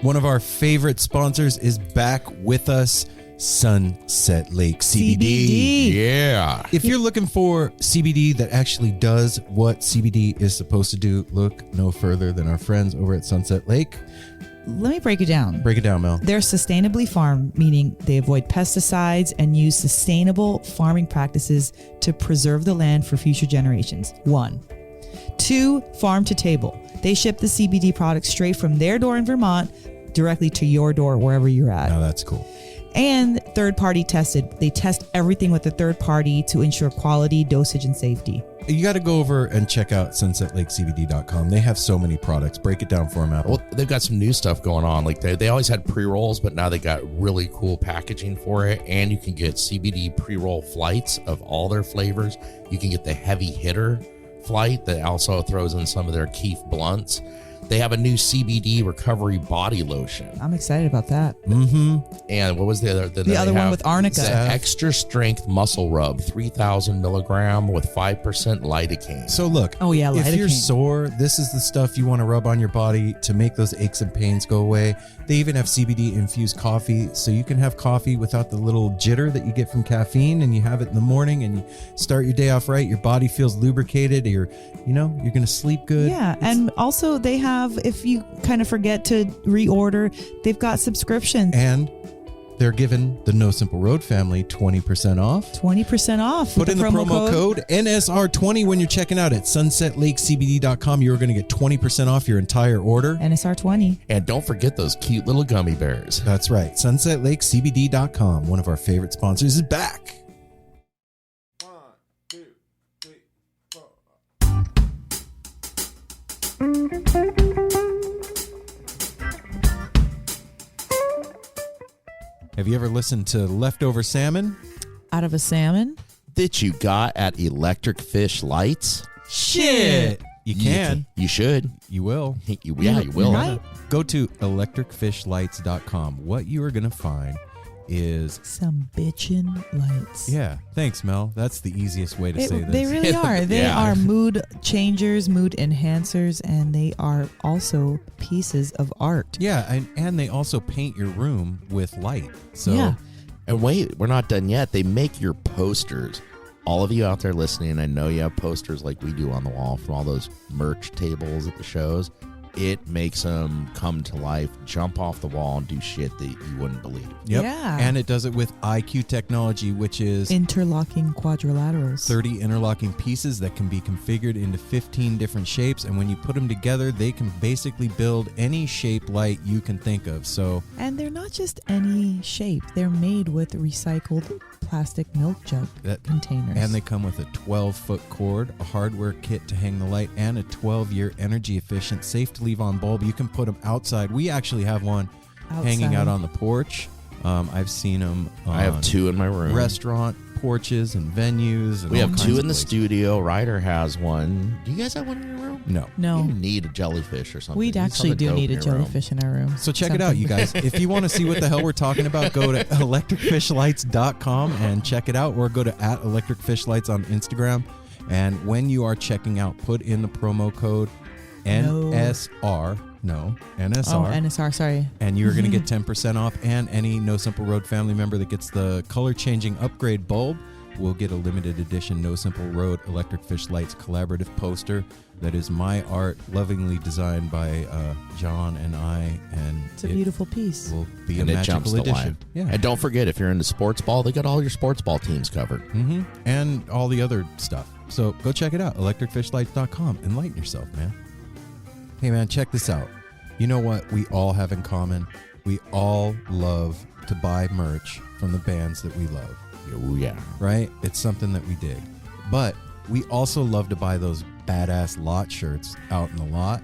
One of our favorite sponsors is back with us, Sunset Lake CBD. Yeah. If you're looking for CBD that actually does what CBD is supposed to do, look no further than our friends over at Sunset Lake. Let me break it down. Break it down, Mel. They're sustainably farmed, meaning they avoid pesticides and use sustainable farming practices to preserve the land for future generations. 1. 2, farm to table. They ship the CBD products straight from their door in Vermont directly to your door wherever you're at. Now that's cool. And third party tested. They test everything with a third party to ensure quality, dosage, and safety. You got to go over and check out sunsetlakecbd.com. They have so many products. Break it down for them, Apple. Well, they've got some new stuff going on. Like they always had pre-rolls, but now they got really cool packaging for it. And you can get CBD pre-roll flights of all their flavors. You can get the heavy hitter flight that also throws in some of their Keef blunts. They have a new CBD recovery body lotion. I'm excited about that. Mm-hmm. And what was the other? The other one with arnica. The extra strength muscle rub, 3,000 milligram with 5% lidocaine. So look, Oh, yeah, if you're lidocaine. sore, this is the stuff you want to rub on your body to make those aches and pains go away. They even have CBD infused coffee, so you can have coffee without the little jitter that you get from caffeine, and you have it in the morning and you start your day off right. Your body feels lubricated. You're going to sleep good. Yeah, and also they have, if you kind of forget to reorder, they've got subscriptions. And they're giving the No Simple Road family 20% off. 20% off. Put with in the promo code NSR20 when you're checking out at sunsetlakecbd.com. You're going to get 20% off your entire order. NSR20. And don't forget those cute little gummy bears. That's right. sunsetlakecbd.com, one of our favorite sponsors, is back. 1, 2, 3, 4. Have you ever listened to Leftover Salmon? Out of a salmon. That you got at Electric Fish Lights. Shit! You can. You should. You will. You will. Right. Go to electricfishlights.com. What you are going to find is... Some bitchin' lights. Yeah. Thanks, Mel. That's the easiest way to say this. They really are. They Yeah. are mood changers, mood enhancers, and they are also pieces of art. Yeah, and they also paint your room with light. So Yeah. And wait, we're not done yet. They make your posters. All of you out there listening, I know you have posters like we do on the wall from all those merch tables at the shows. It makes them come to life, jump off the wall, and do shit that you wouldn't believe. Yep. Yeah. And it does it with IQ technology, which is Interlocking quadrilaterals. 30 interlocking pieces that can be configured into 15 different shapes. And when you put them together, they can basically build any shape light you can think of. So And they're not just any shape. They're made with recycled plastic milk jug containers. And they come with a 12-foot cord, a hardware kit to hang the light, and a 12-year energy-efficient, safe-to-leave on bulb. You can put them outside. We actually have one hanging out on the porch. I've seen them on I have 2 in my room. restaurant porches and venues. And We all have kinds 2 of in the places. studio. Ryder has one. Do you guys have one in your room? No. No. You need a jellyfish or something. We You need actually something do dope need a in your room. jellyfish in our room. So check it out, you guys. If you want to see what the hell we're talking about, go to electricfishlights.com and check it out, or go to @electricfishlights on Instagram. And when you are checking out, put in the promo code NSR. No, NSR. Oh, NSR, sorry. And you're going to get 10% off. And any No Simple Road family member that gets the color-changing upgrade bulb will get a limited edition No Simple Road Electric Fish Lights collaborative poster that is my art, lovingly designed by John and I. And It's a beautiful piece. will be And a it jumps magical to life. edition. Yeah. And don't forget, if you're into sports ball, they got all your sports ball teams covered. Mm-hmm. And all the other stuff. So go check it out, electricfishlights.com. Enlighten yourself, man. Hey, man, check this out. You know what we all have in common? We all love to buy merch from the bands that we love, Oh, yeah. right? It's something that we dig. But we also love to buy those badass lot shirts out in the lot.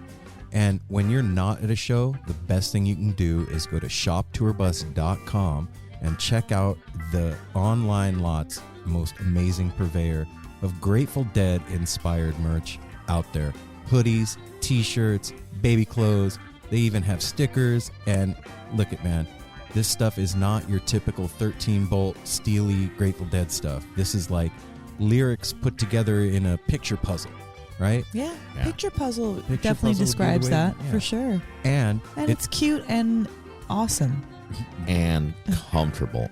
And when you're not at a show, the best thing you can do is go to shoptourbus.com and check out the online lot's most amazing purveyor of Grateful Dead inspired merch out there. Hoodies, t-shirts, baby clothes. They even have stickers. And look at, man, this stuff is not your typical 13-bolt steely Grateful Dead stuff. This is like lyrics put together in a picture puzzle. right? Yeah. Yeah. Picture puzzle Picture definitely puzzle would be the describes way- that yeah. for sure. And And it's cute and awesome. And comfortable.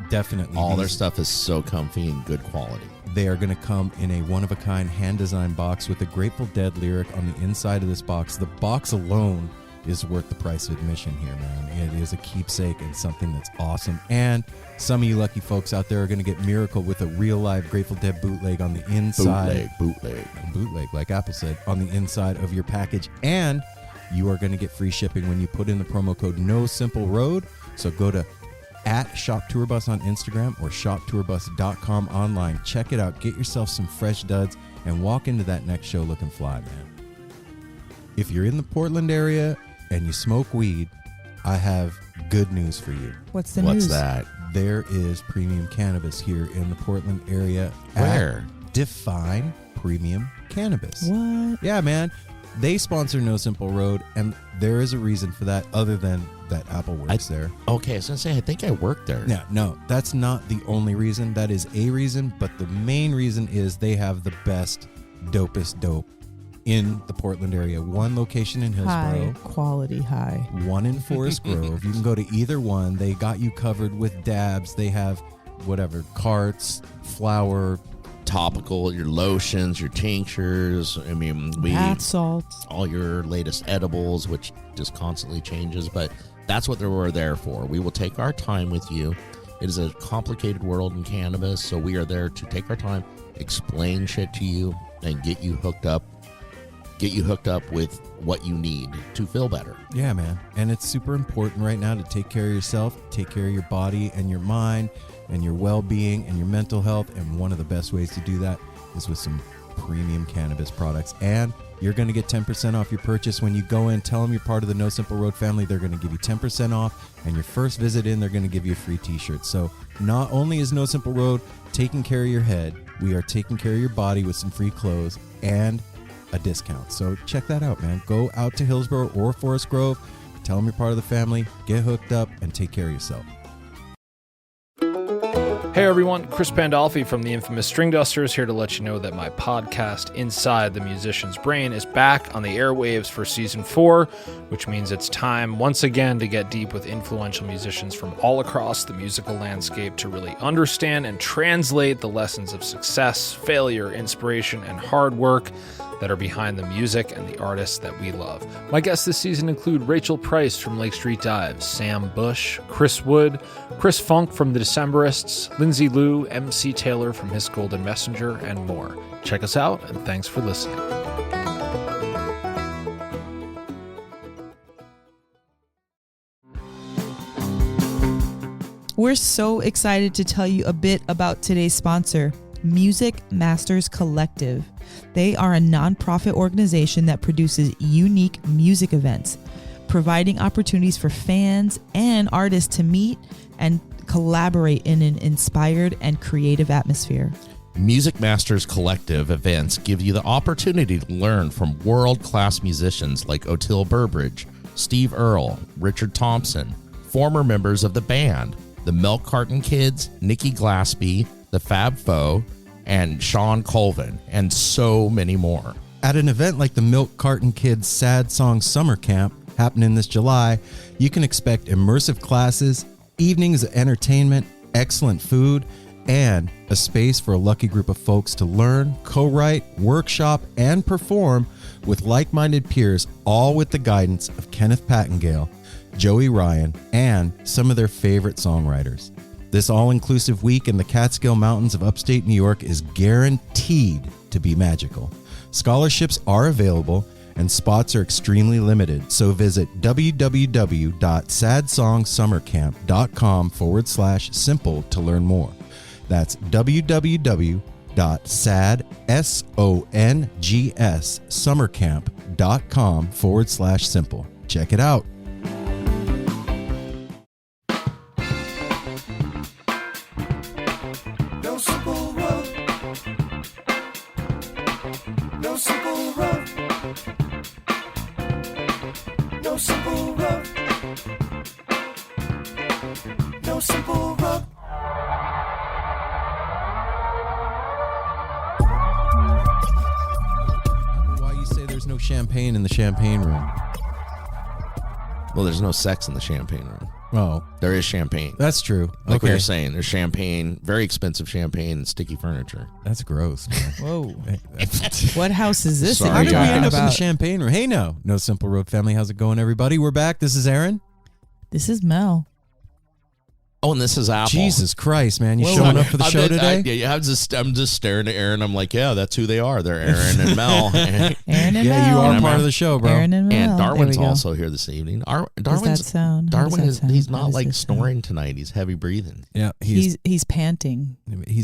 Definitely. All their these- stuff is so comfy and good quality. They are going to come in a one-of-a-kind hand-designed box with a Grateful Dead lyric on the inside of this box. The box alone is worth the price of admission here, man. It is a keepsake and something that's awesome. And some of you lucky folks out there are going to get Miracle with a real live Grateful Dead bootleg on the inside. Bootleg, like Apple said, on the inside of your package. And you are going to get free shipping when you put in the promo code NOSIMPLEROAD. So go to @ShopTourBus on Instagram or shoptourbus.com online. Check it out. Get yourself some fresh duds and walk into that next show looking fly, man. If you're in the Portland area and you smoke weed, I have good news for you. What's the What's news? that? There is premium cannabis here in the Portland area. Where? At Define Premium Cannabis. What? Yeah, man. They sponsor No Simple Road, and there is a reason for that other than that Apple works there. Okay, I was going to say, I think I worked there. Yeah, no, that's not the only reason. That is a reason, but the main reason is they have the best, dopest dope in the Portland area. One location in Hillsborough, High quality high. one in Forest Grove. You can go to either one. They got you covered with dabs. They have whatever, carts, flour. Topical, your lotions, your tinctures. I mean, Bath salts. all your latest edibles, which just constantly changes, but that's what we're there for. We will take our time with you. It is a complicated world in cannabis, so we are there to take our time, explain shit to you, and get you hooked up with what you need to feel better. Yeah, man. And it's super important right now to take care of yourself, take care of your body and your mind and your well-being and your mental health. And one of the best ways to do that is with some premium cannabis products. And you're going to get 10% off your purchase when you go in. Tell them you're part of the No Simple Road family. They're going to give you 10% off. And your first visit in, they're going to give you a free t-shirt. So not only is No Simple Road taking care of your head, we are taking care of your body with some free clothes and a discount. So check that out, man. Go out to Hillsborough or Forest Grove. Tell them you're part of the family. Get hooked up and take care of yourself. Hey everyone, Chris Pandolfi from the infamous String Dusters here to let you know that my podcast, Inside the Musician's Brain, is back on the airwaves for Season 4, which means it's time once again to get deep with influential musicians from all across the musical landscape to really understand and translate the lessons of success, failure, inspiration, and hard work that are behind the music and the artists that we love. My guests this season include Rachel Price from Lake Street Dives, Sam Bush, Chris Wood, Chris Funk from The Decemberists, Lindsay Liu, MC Taylor from His Golden Messenger, and more. Check us out, and thanks for listening. We're so excited to tell you a bit about today's sponsor, Music Masters Collective. They are a nonprofit organization that produces unique music events, providing opportunities for fans and artists to meet and collaborate in an inspired and creative atmosphere. Music Masters Collective events give you the opportunity to learn from world-class musicians like Otil Burbridge, Steve Earle, Richard Thompson, former members of the band, the Milk Carton Kids, Nikki Glaspie, the Fab Four, and Sean Colvin, and so many more. At an event like the Milk Carton Kids Sad Song Summer Camp happening this July, you can expect immersive classes, evenings of entertainment, excellent food, and a space for a lucky group of folks to learn, co-write, workshop, and perform with like-minded peers, all with the guidance of Kenneth Pattengale, Joey Ryan, and some of their favorite songwriters. This all-inclusive week in the Catskill Mountains of upstate New York is guaranteed to be magical. Scholarships are available and spots are extremely limited, so visit www.sadsongsummercamp.com/simple to learn more. That's www.sadsongsummercamp.com/simple. Check it out. No simple road. No simple road. No simple road. No simple road. champagne in the champagne room. Well, there's no sex in the champagne room. Oh, There is champagne. that's true. Like we okay. were saying, there's champagne, very expensive champagne, and sticky furniture. That's gross, man. Whoa. That's- What house is this? Sorry, that How you're did we talking end up in the about? champagne room? Hey, no Simple Road family. How's it going, everybody? We're back. This is Aaron. This is Mel. Oh, and this is Apple. Jesus Christ, man! You Whoa. showing up for the I'm show just- today? I'm just staring at Aaron. I'm like, yeah, that's who they are. They're Aaron and Mel. Aaron and Yeah, you Mel. are And part I'm of the show, bro. Aaron and Mel. And Darwin's There we go. also here this evening. Does that Darwin's sound? How does Darwin that is sound? he's How not does like this sound? snoring tonight. He's heavy breathing. Yeah, he's He's panting.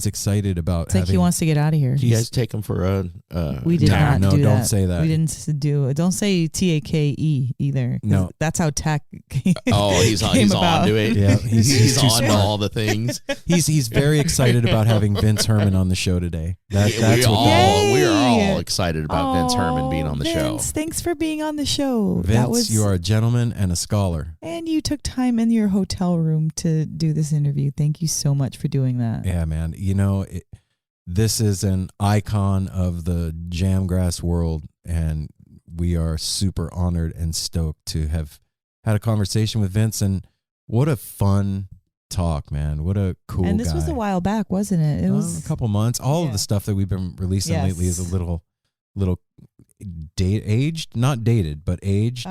excited about. It's like he having- wants to get out of here. You guys take him for a We did No, not no, do don't that. say that. We didn't do. Don't say TAKE either. 'cause No. that's how tech. Oh, he's on. came He's about. on to it. Yeah, he's too on to smart. all the things. He's very excited about having Vince Herman on the show today. That's we what are all Yay! excited about Vince Herman being on the show. Vince, thanks for being on the show. Vince, that was, you are a gentleman and a scholar. and you took time in your hotel room to do this interview. Thank you so much for doing that. Yeah, man. You know, this is an icon of the jamgrass world, and we are super honored and stoked to have had a conversation with Vince. And what a fun talk, man. What a cool and this guy. was a while back, wasn't it? It was A couple months. All of yeah. the stuff that we've been releasing Yes. lately is a little aged, not dated, but aged,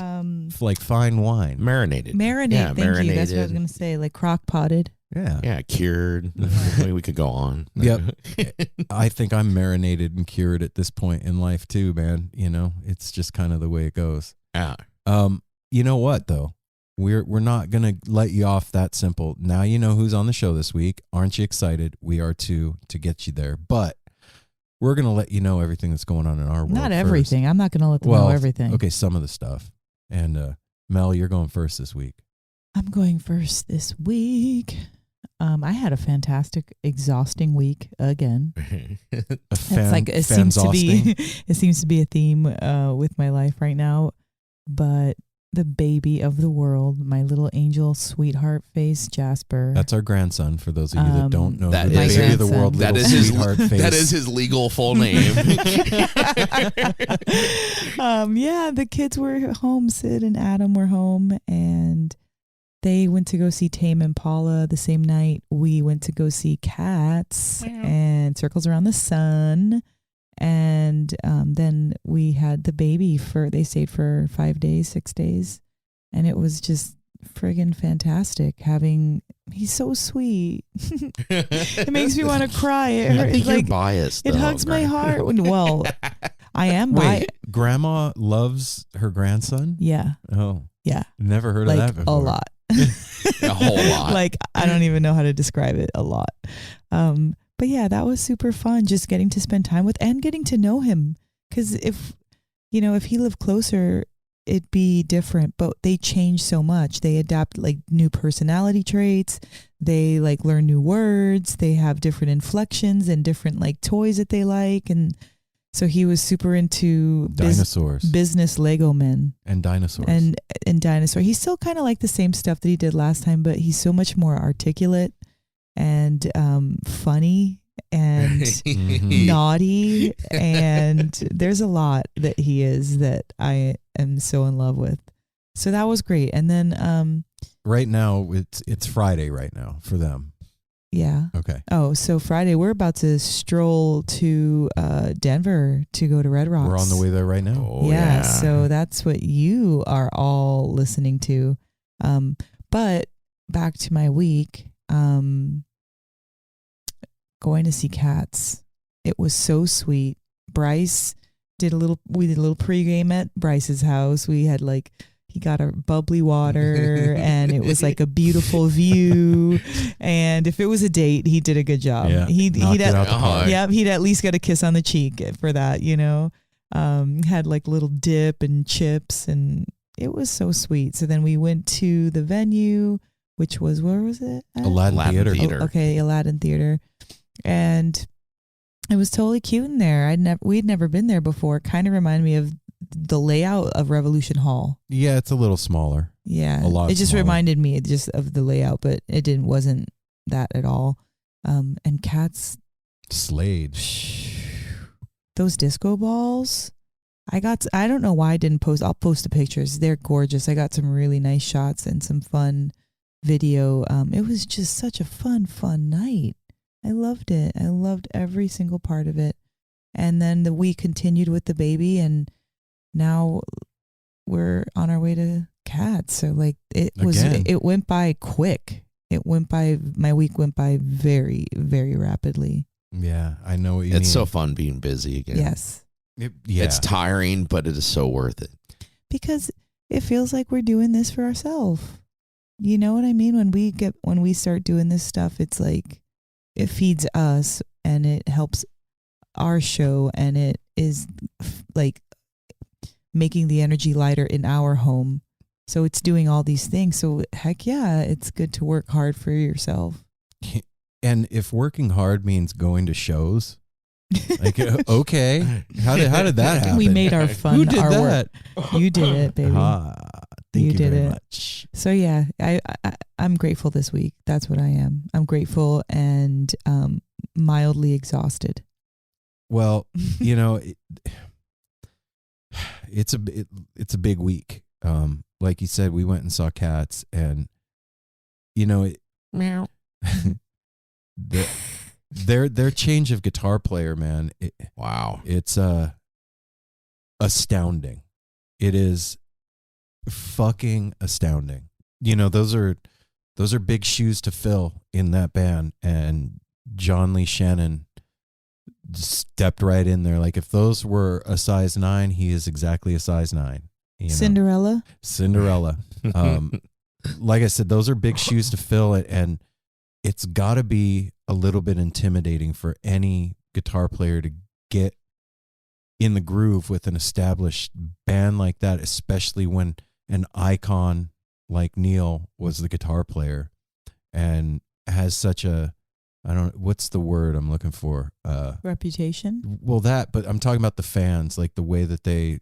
like fine wine. Marinated. marinate. Yeah, Thank you. That's what I was marinated. gonna say. Like crock potted. Yeah. Yeah, cured. I mean, we could go on. Yep. I think I'm marinated and cured at this point in life too, man. You know, it's just kind of the way it goes. Yeah. You know what though? We're not gonna let you off that simple. Now you know who's on the show this week. Aren't you excited? We are too, to get you there. But we're gonna let you know everything that's going on in our world. Not first. everything. I'm not gonna let them know everything. Okay, some of the stuff. And Mel, you're going first this week. I'm going first this week. I had a fantastic, exhausting week again. It's like it seems to be it seems to be a theme with my life right now. But the baby of the world, my little angel sweetheart face, Jasper. That's our grandson. For those of you that don't know, that the is baby of the grandson. world, That little is his sweetheart face. that is his legal full name. Yeah, the kids were home. Sid and Adam were home, and they went to go see Tame Impala the same night we went to go see Cats and Circles Around the Sun. And then we had the baby they stayed for 5 days, 6 days. And it was just friggin' fantastic he's so sweet. It makes me want to cry. I think you're Like, biased. it though, hugs my Grant. heart. Well, I am Wait, grandma loves her grandson? Yeah. Oh, Yeah. never heard of Like that before. a lot. A whole lot. Like, I don't even know how to describe it. A lot. But yeah, that was super fun. Just getting to spend time with and getting to know him. Because if he lived closer, it'd be different. But they change so much. They adapt like new personality traits. They like learn new words. They have different inflections and different like toys that they like. And so he was super into Dinosaurs. business Lego men. And dinosaurs. And dinosaur. He's still kind of like the same stuff that he did last time, but he's so much more articulate and funny and Mhm. naughty. And there's a lot that he is that I am so in love with. So that was great. And then Right now, it's Friday right now for them. yeah. Okay. Oh, so Friday we're about to stroll to Denver to go to Red Rocks. We're on the way there right now. Oh, yeah, so that's what you are all listening to. But back to my week, going to see Cats. It was so sweet. Bryce we did a little pregame at Bryce's house. We had he got a bubbly water and it was like a beautiful view. And if it was a date, he did a good job. Yeah, He'd knocked it out the park. he'd at least get a kiss on the cheek for that, had like little dip and chips and it was so sweet. So then we went to the venue, which was, where was it at? Aladdin Theater. Oh, okay, Aladdin Theater. And it was totally cute in there. We'd never been there before. It kind of reminded me of the layout of Revolution Hall. Yeah, it's a little smaller. Yeah. A lot It just smaller. reminded me just of the layout, but it wasn't that at all. And Cats, Slade. those disco balls, I don't know why I didn't post. I'll post the pictures. They're gorgeous. I got some really nice shots and some fun video. It was just such a fun night. I loved it. I loved every single part of it. And then we continued with the baby, and now we're on our way to cats. So like it went by quick. My week went by very, very rapidly. Yeah, I know what you mean. It's so fun being busy again. Yes. It's tiring, but it is so worth it. Because it feels like we're doing this for ourselves. You know what I mean? When we start doing this stuff, it's like it feeds us and it helps our show, and it is like making the energy lighter in our home. So it's doing all these things. So heck yeah, it's good to work hard for yourself. And if working hard means going to shows, like, okay, how did that happen? We made our fun. Who did our that? Work. You did it, baby. Thank you did very it. much. So yeah, I'm grateful this week. That's what I am. I'm grateful and mildly exhausted. Well, you know, it's a big week. Like you said, we went and saw cats, and you know, Meow. their change of guitar player, man. Wow, it's astounding. It is fucking astounding. You know, those are big shoes to fill in that band, and John Lee Shannon stepped right in there. Like if those were a size 9, he is exactly a size 9. You know? Cinderella. Like I said, those are big shoes to fill, and it's got to be a little bit intimidating for any guitar player to get in the groove with an established band like that, especially when an icon like Neil was the guitar player and has such a, what's the word I'm looking for? Reputation? Well, but I'm talking about the fans, like the way that they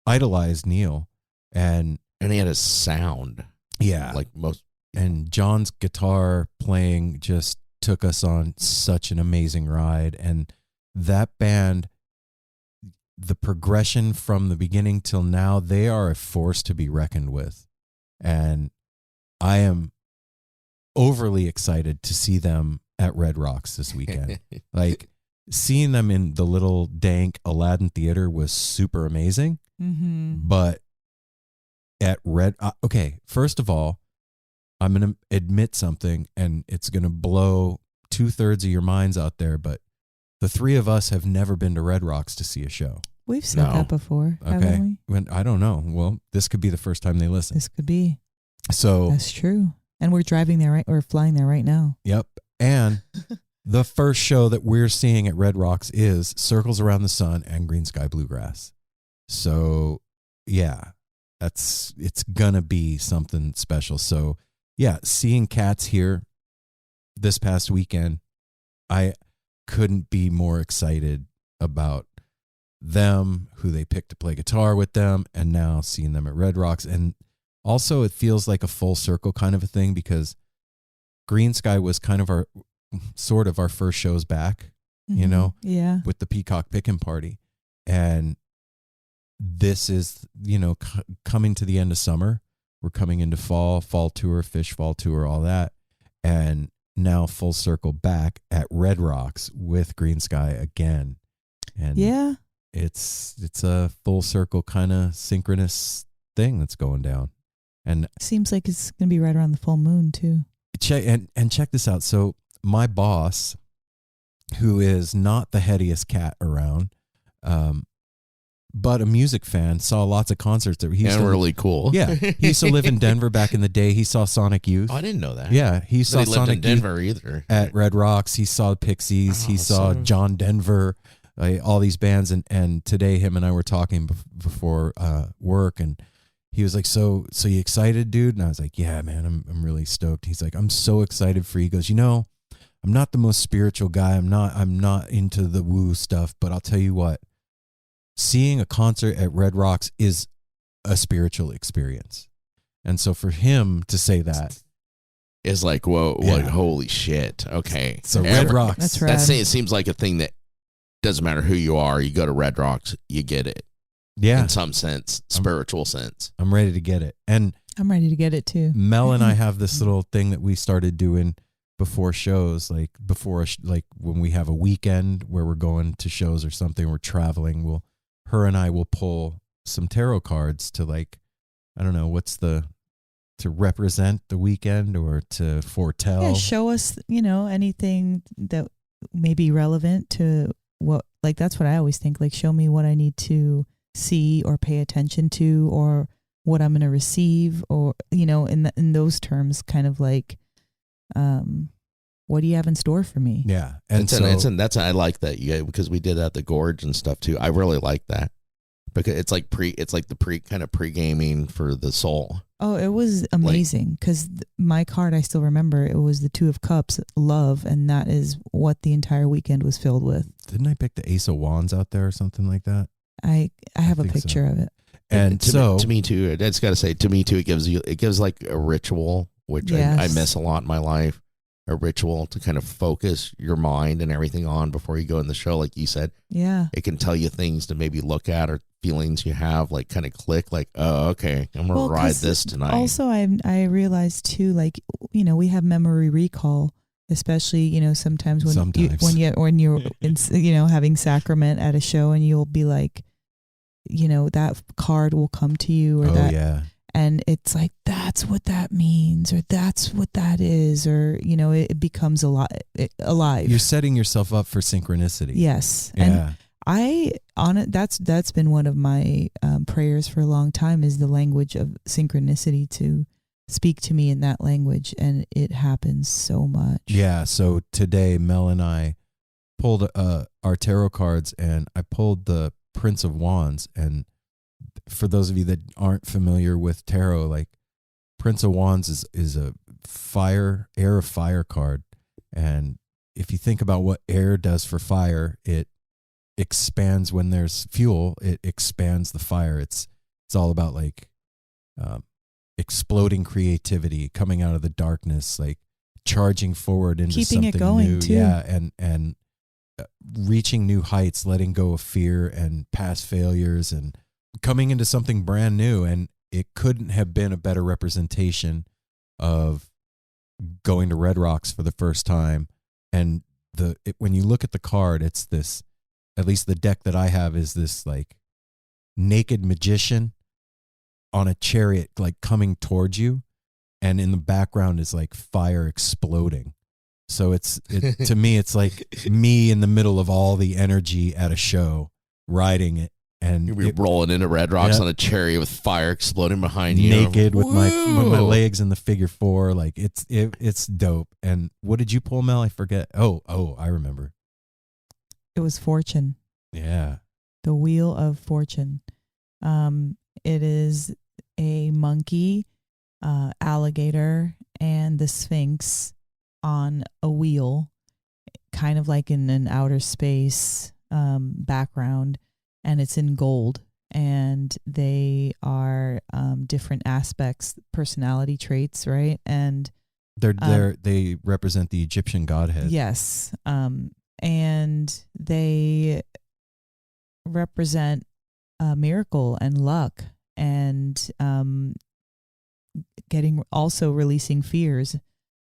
idolized Neil. And he had a sound. Yeah. Like most. And John's guitar playing just took us on such an amazing ride. And that band, the progression from the beginning till now, they are a force to be reckoned with. And I am overly excited to see them at Red Rocks this weekend. Like seeing them in the little dank Aladdin Theater was super amazing. Mm-hmm. But at okay, first of all, I'm going to admit something, and it's going to blow 2/3 of your minds out there, but the three of us have never been to Red Rocks to see a show. We've said that before, haven't we? I don't know. Well, this could be the first time they listen. This could be. So that's true. And we're driving there, right? We're flying there right now. Yep. And the first show that we're seeing at Red Rocks is Circles Around the Sun and Green Sky Bluegrass. So yeah, it's gonna be something special. So yeah, seeing cats here this past weekend, I couldn't be more excited about them, who they picked to play guitar with them, and now seeing them at Red Rocks. And also it feels like a full circle kind of a thing, because Green Sky was kind of our first shows back, you know, with the Peacock Pickin' Party. And this is, you know, coming to the end of summer. We're coming into fall tour, Fish fall tour, all that. And now full circle back at Red Rocks with Green Sky again. And yeah, it's a full circle kind of synchronous thing that's going down. And seems like it's going to be right around the full moon too. Check this out. So my boss, who is not the headiest cat around, but a music fan, saw lots of concerts that he's really cool. Yeah, he used to live in Denver back in the day. He saw Sonic Youth. Oh, I didn't know that. Yeah, he saw Sonic in Denver Youth either at Red Rocks. He saw Pixies. He saw John Denver, all these bands. And today, him and I were talking before work, and he was like, "So you excited, dude?" And I was like, "Yeah, man, I'm really stoked." He's like, "I'm so excited for you." He goes, "You know, I'm not the most spiritual guy. I'm not into the woo stuff, but I'll tell you what. Seeing a concert at Red Rocks is a spiritual experience." And so for him to say that is like, whoa, yeah. like, holy shit. Okay. So Red Rocks. That's right. It seems like a thing that doesn't matter who you are, you go to Red Rocks, you get it. Yeah. In some sense, spiritual sense. I'm ready to get it. And I'm ready to get it too. Mel and I have this little thing that we started doing before shows, like like when we have a weekend where we're going to shows or something, we're traveling, her and I will pull some tarot cards to, like, I don't know, to represent the weekend or to foretell. Yeah, show us, anything that may be relevant to what, like, that's what I always think, like, show me what I need to see or pay attention to, or what I'm going to receive, or, in those terms, kind of like, what do you have in store for me? Yeah. And that's I like that, because we did that at the Gorge and stuff too. I really like that, because it's like the pre-gaming for the soul. Oh, it was amazing, because my card, I still remember, it was the Two of Cups, love, and that is what the entire weekend was filled with. Didn't I pick the Ace of Wands out there or something like that? I have a picture of it. And to me too, I just got to say, to me too, it gives like a ritual, which I miss a lot in my life. A ritual to kind of focus your mind and everything on before you go in the show, like you said. Yeah. It can tell you things to maybe look at, or feelings you have, like kind of click, like, oh, okay, I'm going to ride this tonight. Also, I realized too, like, we have memory recall, especially, sometimes when you're in, having sacrament at a show, and you'll be like, that card will come to you, or and it's like, that's what that means, or that's what that is, or, it becomes alive. You're setting yourself up for synchronicity. Yes. Yeah. And that's been one of my prayers for a long time, is the language of synchronicity, to speak to me in that language. And it happens so much. Yeah. So today, Mel and I pulled our tarot cards, and I pulled the Prince of Wands. And for those of you that aren't familiar with tarot, like, Prince of Wands is a air of fire card. And if you think about what air does for fire, it expands when there's fuel. It expands the fire. It's all about, like, exploding creativity, coming out of the darkness, like charging forward into keeping something it going new. too. Yeah, and reaching new heights, letting go of fear and past failures, and coming into something brand new. And it couldn't have been a better representation of going to Red Rocks for the first time. And when you look at the card, it's this, at least the deck that I have, is this, like, naked magician on a chariot, like, coming towards you, and in the background is, like, fire exploding. So to me, it's like me in the middle of all the energy at a show, riding it. And you're rolling into Red Rocks on a chariot with fire exploding behind you, naked with my legs in the figure 4. Like, it's dope. And what did you pull, Mel? I forget. Oh, I remember. It was Fortune. Yeah. The Wheel of Fortune. It is a monkey, alligator, and the Sphinx on a wheel, kind of like in an outer space background. And it's in gold, and they are different aspects, personality traits, right? And they represent the Egyptian godhead. Yes, and they represent miracle and luck, and releasing fears.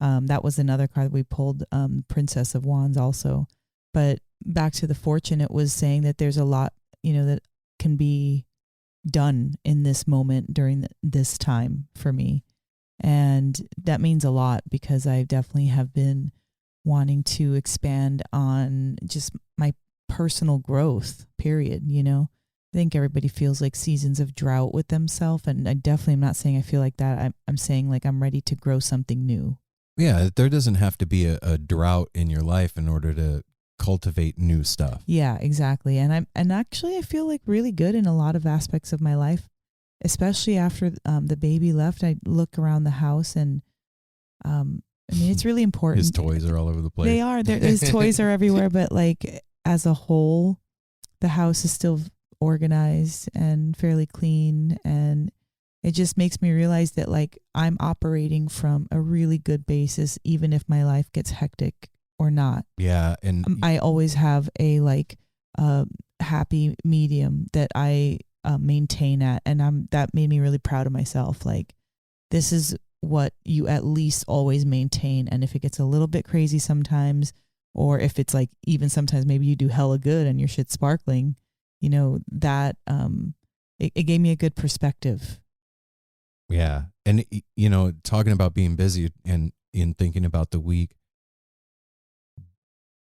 That was another card that we pulled, Princess of Wands also. But back to the Fortune, it was saying that there's a lot, that can be done in this moment during this time for me. And that means a lot, because I definitely have been wanting to expand on just my personal growth, period. I think everybody feels like seasons of drought with themselves. And I definitely am not saying I feel like that. I'm saying, like, I'm ready to grow something new. Yeah, there doesn't have to be a drought in your life in order to cultivate new stuff. Yeah, exactly. And actually I feel like really good in a lot of aspects of my life, especially after the baby left. I look around the house, and it's really important. His toys are all over the place. They are. His toys are everywhere, but, like, as a whole, the house is still organized and fairly clean, and it just makes me realize that, like, I'm operating from a really good basis, even if my life gets hectic or not. Yeah, and I always have a, like, happy medium that I maintain at, and that made me really proud of myself. Like, this is what you at least always maintain, and if it gets a little bit crazy sometimes, or if it's like even sometimes maybe you do hella good and your shit's sparkling, you know, that it gave me a good perspective. Yeah. And, you know, talking about being busy and in thinking about the week,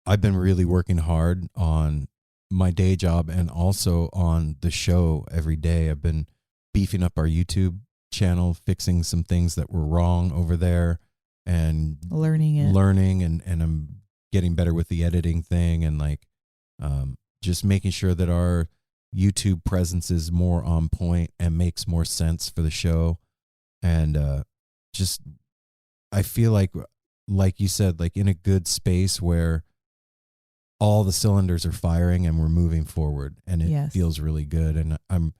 I've been really working hard on my day job and also on the show every day. I've been beefing up our YouTube channel, fixing some things that were wrong over there and learning and I'm getting better with the editing thing and like just making sure that our YouTube presence is more on point and makes more sense for the show. And just I feel like you said, like in a good space where all the cylinders are firing and we're moving forward, and it feels really good. And I'm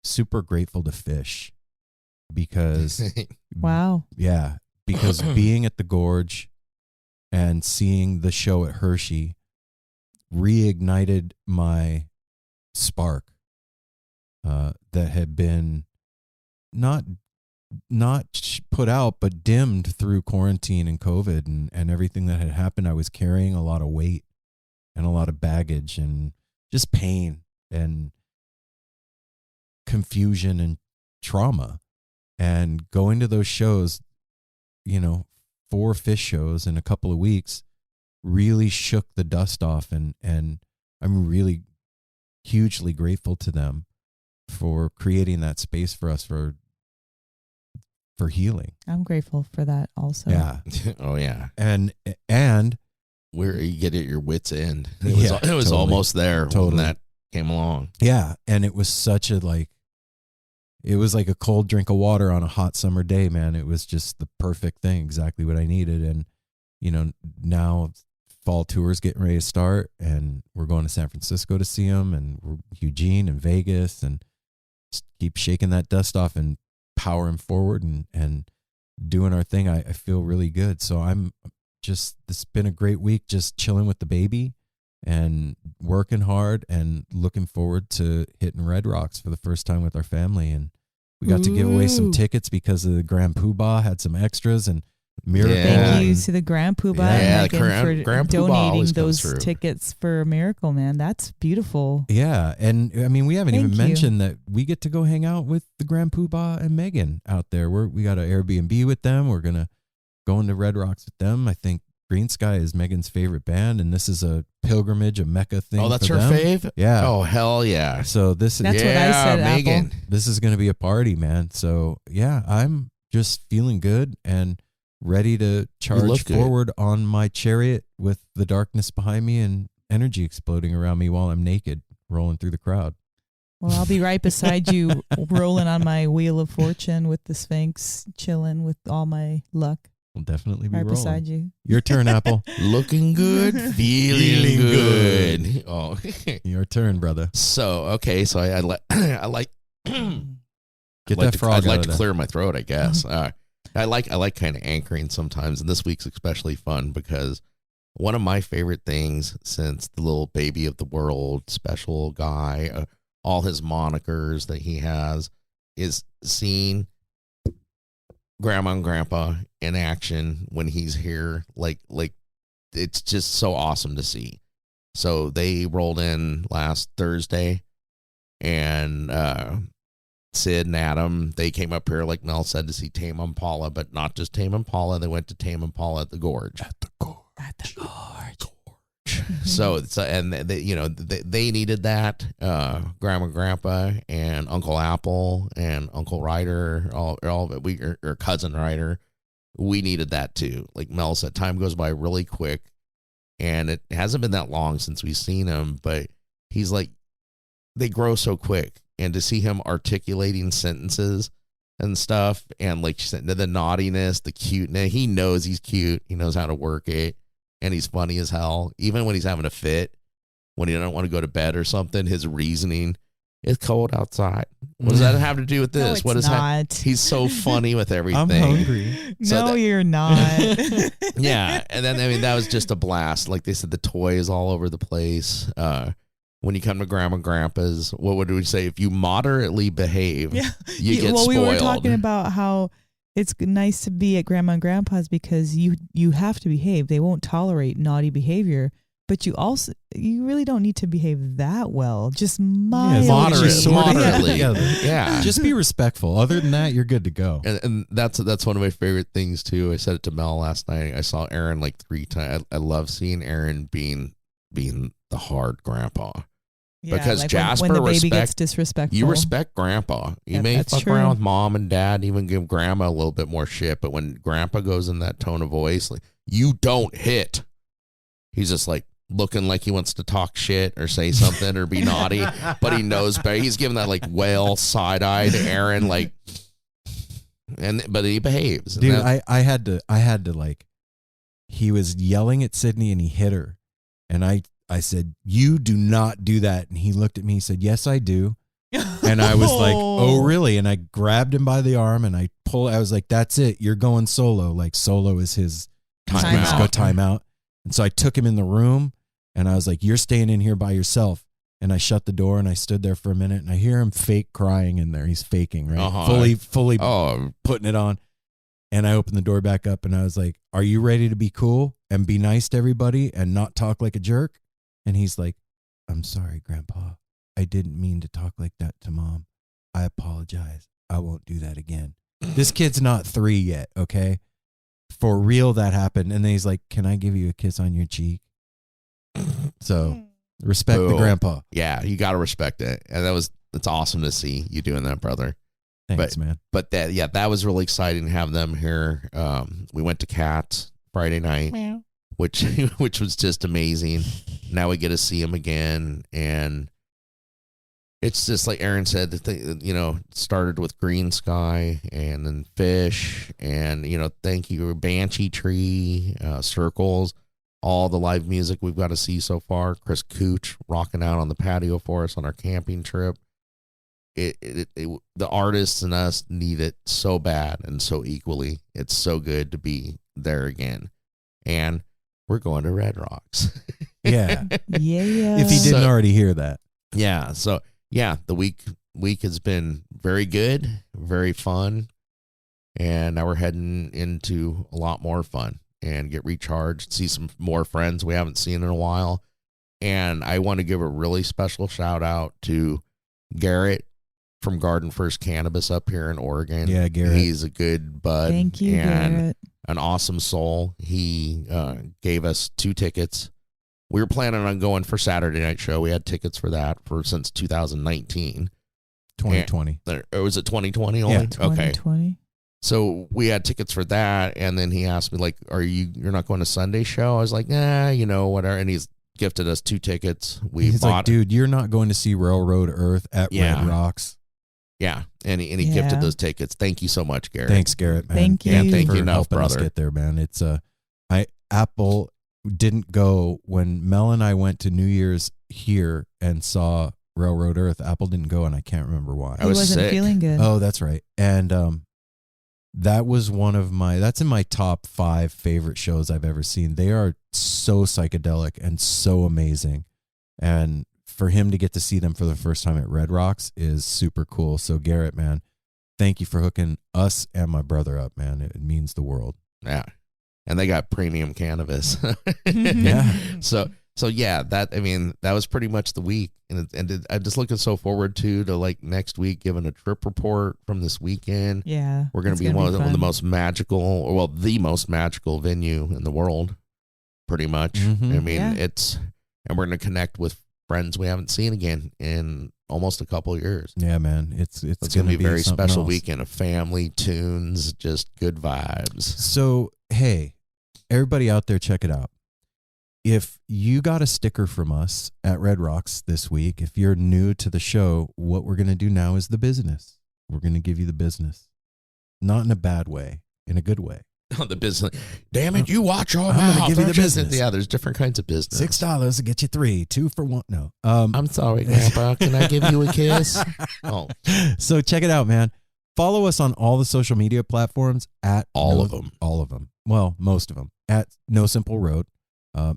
super grateful to fish because wow. Yeah, because being at the Gorge and seeing the show at Hershey reignited my spark that had been not put out but dimmed through quarantine and COVID and everything that had happened. I was carrying a lot of weight and a lot of baggage and just pain and confusion and trauma. And going to those shows, you know, 4 fish shows in a couple of weeks really shook the dust off. And I'm really hugely grateful to them for creating that space for us for healing. I'm grateful for that also. Yeah. Oh yeah. And where you get at your wit's end. It was totally. almost there Totally. when that came along. Yeah. And it was such a it was like a cold drink of water on a hot summer day, man. It was just the perfect thing, exactly what I needed. And, you know, now fall tour's getting ready to start and we're going to San Francisco to see them, and we're Eugene and Vegas, and just keep shaking that dust off and powering forward and doing our thing. I feel really good. So this has been a great week, just chilling with the baby and working hard and looking forward to hitting Red Rocks for the first time with our family. And we got to give away some tickets because of the Grand Poobah had some extras and Miracle. Thank you to the Grand Poobah and Megan for Grand Poobah donating always those comes through. tickets for Miracle, man. That's beautiful. Yeah. And I mean, we haven't Thank even you. mentioned that we get to go hang out with the Grand Poobah and Megan out there. We got an Airbnb with them. We're going to go into Red Rocks with them. I think Green Sky is Megan's favorite band, and this is a pilgrimage, a Mecca thing. Oh, that's for her them. fave? Yeah. Oh, hell yeah. So That's what I said, Megan. Apple. this is going to be a party, man. So yeah, I'm just feeling good and ready to charge good. forward on my chariot with the darkness behind me and energy exploding around me while I'm naked rolling through the crowd. Well, I'll be right beside you, rolling on my wheel of fortune with the Sphinx, chilling with all my luck. We'll definitely be Right rolling. beside you. Your turn, Apple. Looking good, feeling good. Oh, Your turn, brother. so okay. So I like Get I'd like that to, frog I'd out like of to there. clear my throat, I guess. I like kind of anchoring sometimes, and this week's especially fun because one of my favorite things since the little baby of the world, special guy, all his monikers that he has, is seeing Grandma and Grandpa in action when he's here. Like it's just so awesome to see. So they rolled in last Thursday, and Sid and Adam, they came up here, like Mel said, to see Tame Impala, but not just Tame Impala. They went to Tame Impala at the Gorge. At the gorge. So and they needed that. Grandma and Grandpa and Uncle Apple and Uncle Ryder, all of it. Or Cousin Ryder, we needed that too. Like Mel said, time goes by really quick, and it hasn't been that long since we've seen him, but he's like, they grow so quick, and to see him articulating sentences and stuff, and like the naughtiness, the cuteness, he knows he's cute. He knows how to work it. And he's funny as hell. Even when he's having a fit, when he don't want to go to bed or something, his reasoning, it's cold outside. What does that have to do with this? No, it's What is not. that? He's so funny with everything. I'm hungry. So No, you're not. Yeah. And then, I mean, that was just a blast. Like they said, the toys all over the place. when you come to grandma and grandpa's, what would we say? If you moderately behave, you get well, spoiled. we were talking about how it's nice to be at grandma and grandpa's because you have to behave. They won't tolerate naughty behavior, but you really don't need to behave that well. Just moderately. Yeah. Just be respectful. Other than that, you're good to go. And that's one of my favorite things too. I said it to Mel last night. I saw Aaron like 3 times. I love seeing Aaron being the hard grandpa. Yeah, because like Jasper when the baby gets disrespectful. You respect grandpa. You may fuck around with mom and dad, even give grandma a little bit more shit. But when grandpa goes in that tone of voice, like, you don't hit. He's just like looking like he wants to talk shit or say something or be naughty, but he knows better. He's giving that like whale side eye to Aaron, like, but he behaves. Dude, I had to like, he was yelling at Sydney and he hit her, and I said, "You do not do that." And he looked at me, he said, "Yes, I do." And I was like, "Oh, really?" And I grabbed him by the arm and I was like, "That's it. You're going solo." Like, solo is his timeout. And so I took him in the room and I was like, "You're staying in here by yourself." And I shut the door and I stood there for a minute and I hear him fake crying in there. He's faking, right? Fully putting it on. And I opened the door back up and I was like, "Are you ready to be cool and be nice to everybody and not talk like a jerk?" And he's like, "I'm sorry, Grandpa. I didn't mean to talk like that to Mom. I apologize. I won't do that again." This kid's not 3 yet, okay? For real, that happened. And then he's like, "Can I give you a kiss on your cheek?" So respect the grandpa. Yeah, you got to respect it. And it's awesome to see you doing that, brother. Thanks, man. But that was really exciting to have them here. We went to Cats Friday night. Meow. Which was just amazing. Now we get to see him again, and it's just like Aaron said. Started with Green Sky, and then Fish, and thank you, Banshee Tree, Circles, all the live music we've got to see so far. Chris Cooch rocking out on the patio for us on our camping trip. The artists and us need it so bad and so equally. It's so good to be there again, and we're going to Red Rocks. Yeah. Yeah. If you didn't already hear that. Yeah. So, the week has been very good, very fun. And now we're heading into a lot more fun and get recharged, see some more friends we haven't seen in a while. And I want to give a really special shout out to Garrett from Garden First Cannabis up here in Oregon. Yeah, Garrett. He's a good bud. Thank you, Garrett. An awesome soul. He gave us 2 tickets. We were planning on going for Saturday night show. We had tickets for that since 2019. 2020. Or was it 2020 only? Yeah. Okay. 2020. So we had tickets for that, and then he asked me, like, you're not going to Sunday show? I was like, nah, whatever. And he's gifted us 2 tickets. He's like, "Dude, you're not going to see Railroad Earth at Red Rocks." Yeah, and he gifted those tickets. Thank you so much, Garrett. Thanks, Garrett, man. Thank you. Can't thank for you enough, helping brother. us get there, man. It's Apple didn't go when Mel and I went to New Year's here and saw Railroad Earth. Apple didn't go, and I can't remember why. I was wasn't sick. feeling good. Oh, that's right. And that was that's in my top 5 favorite shows I've ever seen. They are so psychedelic and so amazing. And for him to get to see them for the first time at Red Rocks is super cool. So Garrett, man, thank you for hooking us and my brother up, man. It means the world. Yeah. And they got premium cannabis. Yeah. So that was pretty much the week. And I'm just looking so forward to like next week, giving a trip report from this weekend. Yeah. We're going to be one of the most magical, the most magical venue in the world, pretty much. Mm-hmm. I mean, and we're going to connect with friends we haven't seen again in almost a couple of years. Yeah, man. It's going to be a very special else. weekend of family, tunes, just good vibes. So, hey, everybody out there, check it out. If you got a sticker from us at Red Rocks this week, if you're new to the show, what we're going to do now is the business. We're going to give you the business. Not in a bad way, in a good way. The business. Damn it, you watch all I'm mouth. gonna give you the business. Yeah, there's different kinds of business. $6 to get you 3, 2 for 1. No. I'm sorry, Grandpa. Can I give you a kiss? Oh. So check it out, man. Follow us on all the social media platforms at all of them. All of them. Well, most of them at No Simple Road.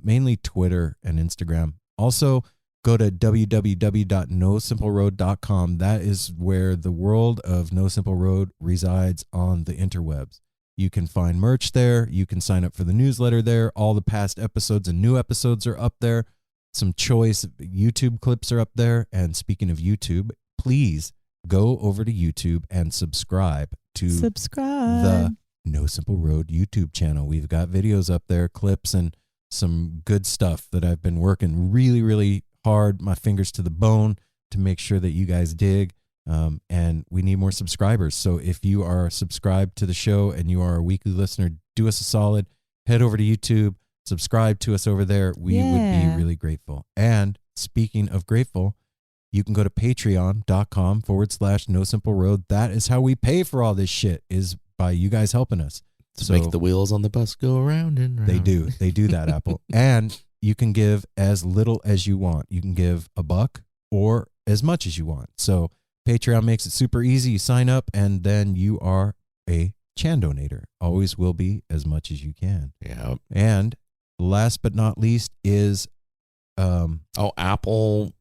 Mainly Twitter and Instagram. Also, go to www.nosimpleroad.com. That is where the world of No Simple Road resides on the interwebs. You can find merch there. You can sign up for the newsletter there. All the past episodes and new episodes are up there. Some choice YouTube clips are up there. And speaking of YouTube, please go over to YouTube and subscribe to the No Simple Road YouTube channel. We've got videos up there, clips, and some good stuff that I've been working really, really hard, my fingers to the bone, to make sure that you guys dig. And we need more subscribers. So if you are subscribed to the show and you are a weekly listener, do us a solid. Head over to YouTube, subscribe to us over there. We would be really grateful. And speaking of grateful, you can go to patreon.com/No Simple Road. That is how we pay for all this shit, is by you guys helping us. To make the wheels on the bus go around and round. They do that, Apple. And you can give as little as you want. You can give $1 or as much as you want. So Patreon makes it super easy. You sign up and then you are a Chan donator. Always will be, as much as you can. Yeah. And last but not least is Apple.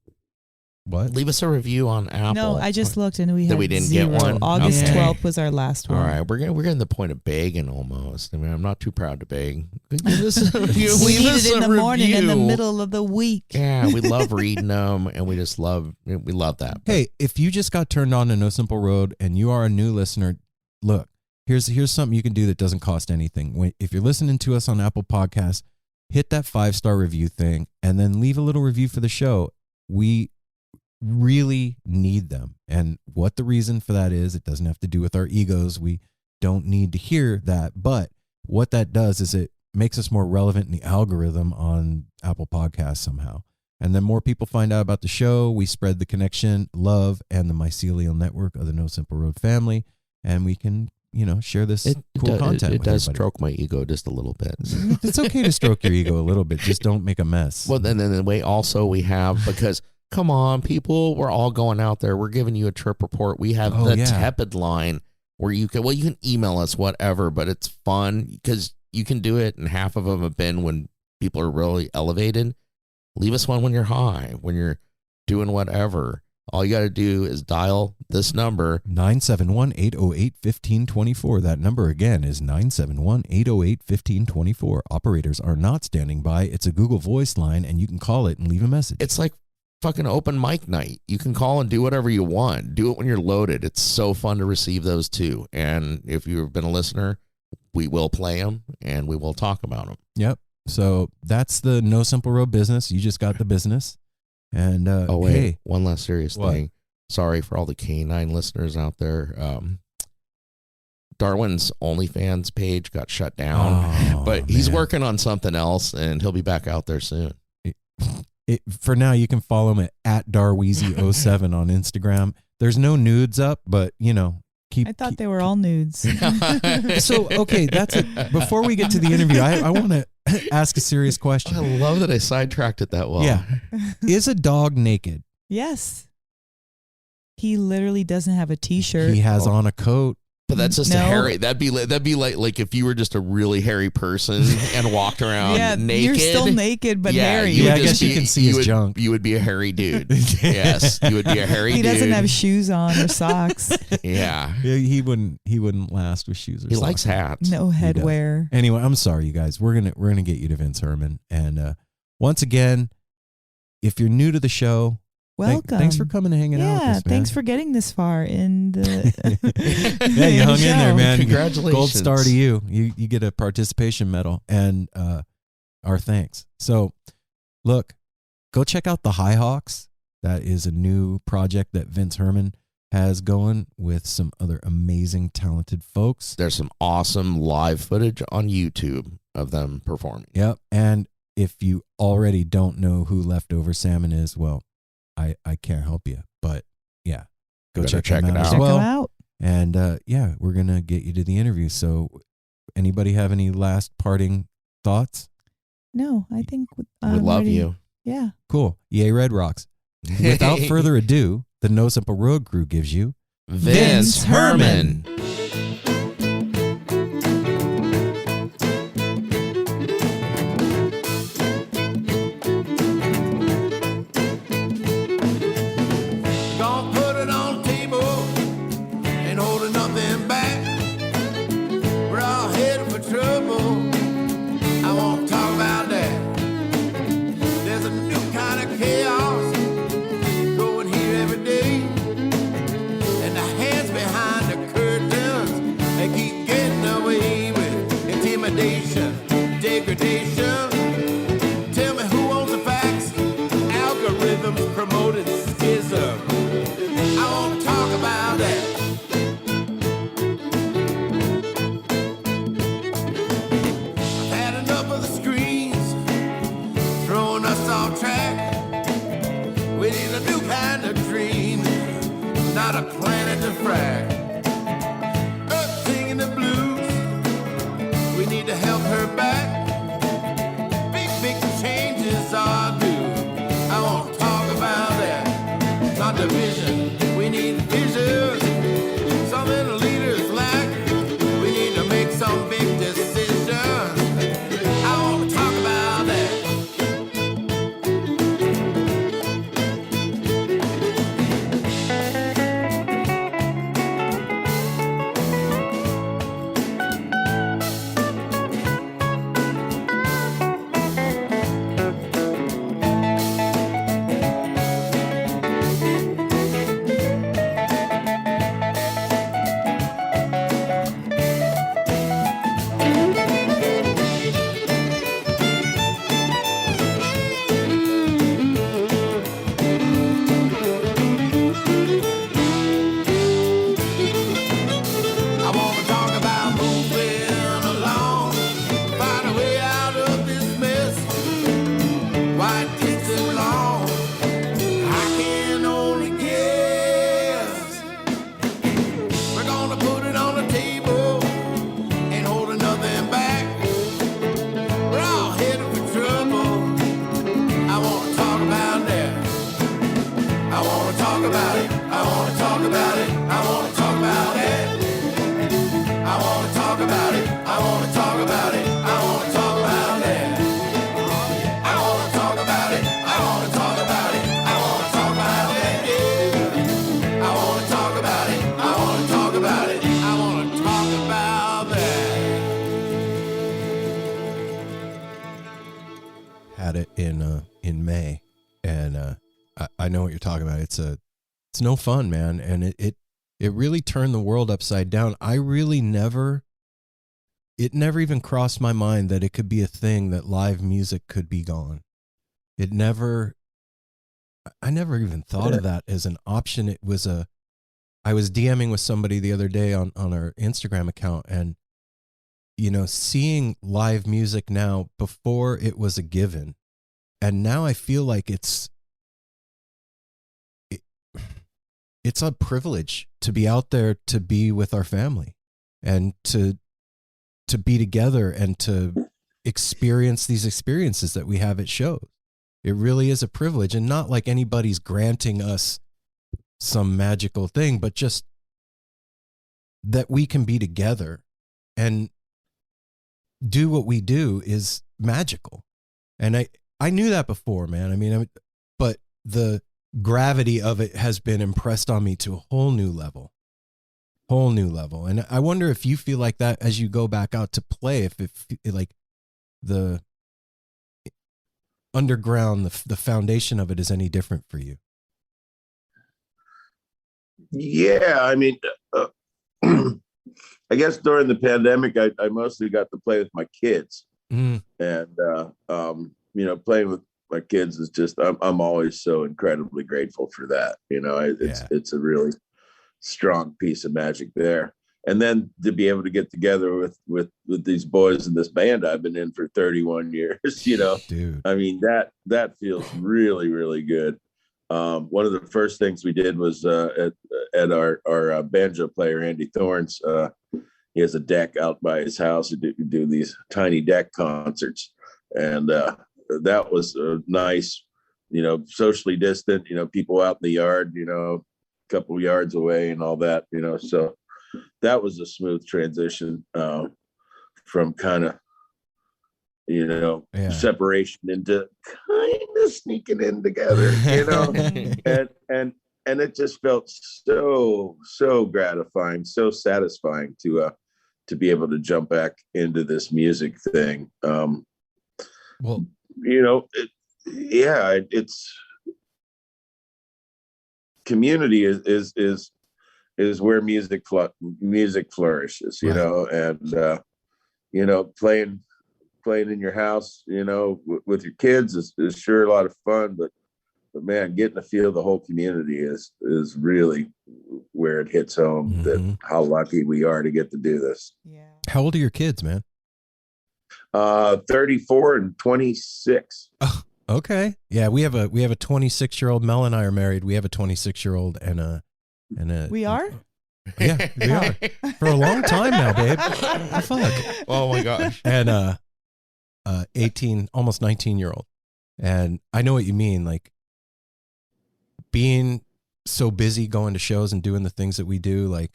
What? Leave us a review on Apple. No, I just looked and we had we didn't 0. get one. August Okay. 12th was our last one. All right, we're getting the point of begging almost. I mean, I'm not too proud to beg. Give us a review. We Leave need us it in a the morning, in the review. middle of the week. Yeah, we love reading them, and we love that. Hey, if you just got turned on to No Simple Road and you are a new listener, look, here's something you can do that doesn't cost anything. If you're listening to us on Apple Podcasts, hit that 5-star review thing and then leave a little review for the show. We really need them. And what the reason for that is, it doesn't have to do with our egos. We don't need to hear that. But what that does is it makes us more relevant in the algorithm on Apple Podcasts somehow. And then more people find out about the show. We spread the connection, love, and the mycelial network of the No Simple Road family. And we can, share this cool content. It with does everybody. stroke my ego just a little bit. It's okay to stroke your ego a little bit. Just don't make a mess. Well, then the way also we have, because come on, people, we're all going out there. We're giving you a trip report. We have the tepid line where you can email us, whatever, but it's fun because you can do it. And half of them have been when people are really elevated. Leave us one when you're high, when you're doing whatever. All you got to do is dial this number. 971-808-1524. That number again is 971-808-1524. Operators are not standing by. It's a Google Voice line, and you can call it and leave a message. It's like fucking open mic night. You can call and do whatever you want. Do it when you're loaded. It's so fun to receive those too. And if you've been a listener, we will play them and we will talk about them. Yep. So that's the No Simple Road business. You just got the business. And hey, one last serious thing. Sorry for all the canine listeners out there. Darwin's OnlyFans page got shut down, but he's working on something else and he'll be back out there soon. For now, you can follow him at Darweezy07 on Instagram. There's no nudes up, but I thought they were all nudes. So, okay, that's it. Before we get to the interview, I want to ask a serious question. I love that I sidetracked it that well. Yeah. Is a dog naked? Yes. He literally doesn't have a t-shirt. He has on a coat. But that's just a hairy. That'd be like if you were just a really hairy person and walked around naked. You're still naked, but hairy. Yeah, I guess you can see his junk. You would be a hairy dude. Yes, you would be a hairy dude. He doesn't have shoes on or socks. Yeah, he wouldn't last with shoes or he socks. likes hats. No headwear. Anyway, I'm sorry, you guys. We're gonna get you to Vince Herman, and once again, if you're new to the show, welcome. Thanks for coming and hanging out with us, man. Thanks for getting this far in the Yeah, you hung in there, man. Congratulations. Gold star to you. You get a participation medal and our thanks. So, look, go check out the High Hawks. That is a new project that Vince Herman has going with some other amazing, talented folks. There's some awesome live footage on YouTube of them performing. Yep. And if you already don't know who Leftover Salmon is, well, I can't help you, but yeah, go check it out as well. Check them out. And we're going to get you to the interview. So anybody have any last parting thoughts? No, I think we love you. Yeah. Cool. Yay, Red Rocks. Without further ado, the No Simple Road crew gives you Vince Herman. got a planet to frag. Earth singing the blues. We need to help her back. Big, big changes are due. I want to talk about that. Not division. We need vision. Something the leaders lack. We need to make some big decisions. I want to talk about that. I want to talk about moving along, find a way out of this mess. Why it takes so long, I can only guess. We're gonna put it on the table, ain't holding nothing back. We're all headed for trouble. I want to talk about that. I want to talk about it. I want to talk about it. I want to talk about it. I want to talk about it. I want to talk about it. I want to talk about that. I want to talk about it. I want to talk about it. I want to talk about that. Yeah. I want to talk about it. I want to talk about it. I want to talk about that. Had it in May, and I know what you're talking about. It's no fun, man, and it really turned the world upside down. It never even crossed my mind that it could be a thing that live music could be gone. I never even thought of that as an option. I was DMing with somebody the other day on our Instagram account, and seeing live music now, before it was a given, and now I feel like it's a privilege to be out there, to be with our family, and to be together and to experience these experiences that we have at shows. It really is a privilege, and not like anybody's granting us some magical thing, but just that we can be together and do what we do is magical. And I knew that before, man. But the gravity of it has been impressed on me to a whole new level. And I wonder if you feel like that as you go back out to play, if like the underground, the foundation of it is any different for you. Yeah, I guess during the pandemic, I mostly got to play with my kids, and playing with my kids is just I'm always so incredibly grateful for that. It's a really strong piece of magic there. And then to be able to get together with these boys in this band I've been in for 31 years, Dude. That feels really, really good. One of the first things we did was at our banjo player, Andy Thorne's, he has a deck out by his house. We do these tiny deck concerts. And that was nice, socially distant, people out in the yard, a couple of yards away and all that, so that was a smooth transition from kind of, separation into kind of sneaking in together, and it just felt so gratifying, so satisfying to be able to jump back into this music thing. It's community is where music flourishes, and playing in your house, with your kids is sure a lot of fun, but man, getting to feel the whole community is really where it hits home, that how lucky we are to get to do this. Yeah. How old are your kids, man? 34 and 26. Oh, okay. Yeah, we have a 26-year-old. Mel and I are married. We have a 26-year-old and a And We are? Yeah, we are. For a long time now, babe. Fuck. Oh my gosh. And 18, almost 19-year-old. And I know what you mean, like being so busy going to shows and doing the things that we do, like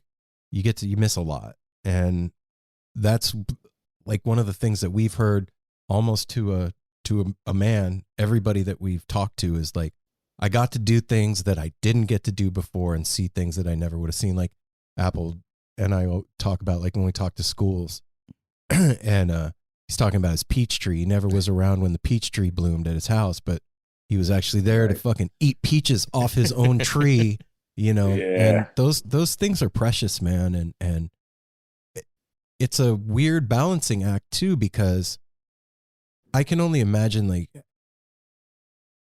you miss a lot. And that's like one of the things that we've heard almost to a man. Everybody that we've talked to is like, I got to do things that I didn't get to do before and see things that I never would have seen. Like Apple and I will talk about, like when we talk to schools and he's talking about his peach tree. He never was around when the peach tree bloomed at his house, but he was actually there to fucking eat peaches off his own tree, you know. And those things are precious, man. And it's a weird balancing act too, because I can only imagine like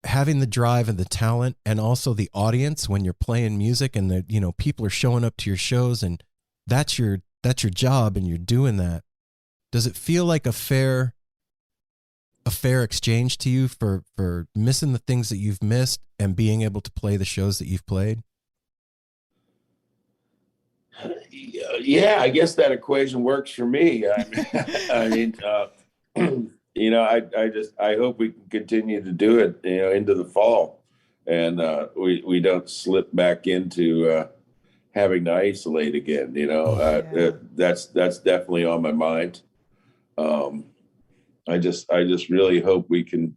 having the drive and the talent and also the audience when you're playing music and the, you know, people are showing up to your shows and that's your job and you're doing that. Does it feel like a fair exchange to you for missing the things that you've missed and being able to play the shows that you've played? Yeah, I guess that equation works for me. I mean, you know, I hope we can continue to do it, you know, into the fall, and we don't slip back into having to isolate again. You know, that's definitely on my mind. I just really hope we can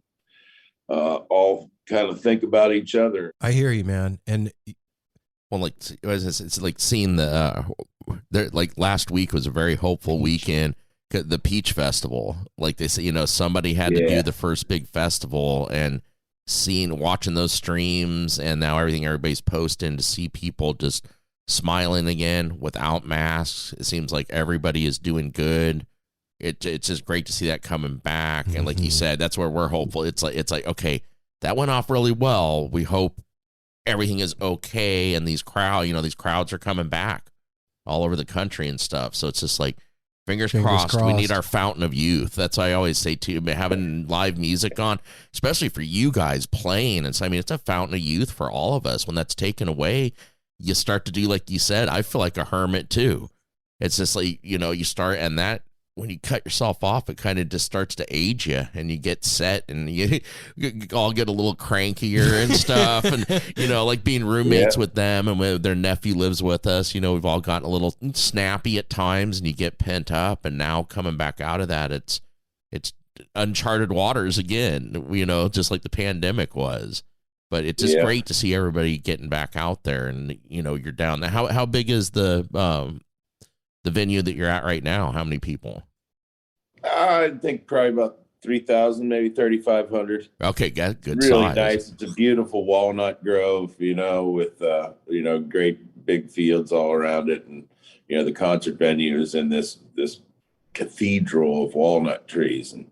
all kind of think about each other. I hear you, man. And well, like it's like seeing like last week was a very hopeful weekend. The Peach Festival, like they say, you know, somebody had to do the first big festival, and watching those streams, and now everybody's posting to see people just smiling again without masks. It seems like everybody is doing good. It's just great to see that coming back. And like you said, that's where we're hopeful. It's like, okay, that went off really well. We hope everything is okay. And these crowds are coming back all over the country and stuff. So it's just like, fingers crossed. We need our fountain of youth. That's what I always say too, having live music on, especially for you guys playing. And so, I mean, it's a fountain of youth for all of us. When that's taken away, you start to do, like you said, I feel like a hermit too. It's just like, you know, you start, and that, when you cut yourself off, it kind of just starts to age you, and you get set, and you all get a little crankier and stuff. And, you know, like being roommates with them, and when their nephew lives with us, you know, we've all gotten a little snappy at times, and you get pent up. And now coming back out of that, it's uncharted waters again, you know, just like the pandemic was. But it's just great to see everybody getting back out there, and, you know, you're down there. How big is the venue that you're at right now? How many people? I think probably about 3,000, maybe 3,500. Okay, good really size. Nice. It's a beautiful walnut grove, you know, with you know, great big fields all around it, and, you know, the concert venue is in this cathedral of walnut trees, and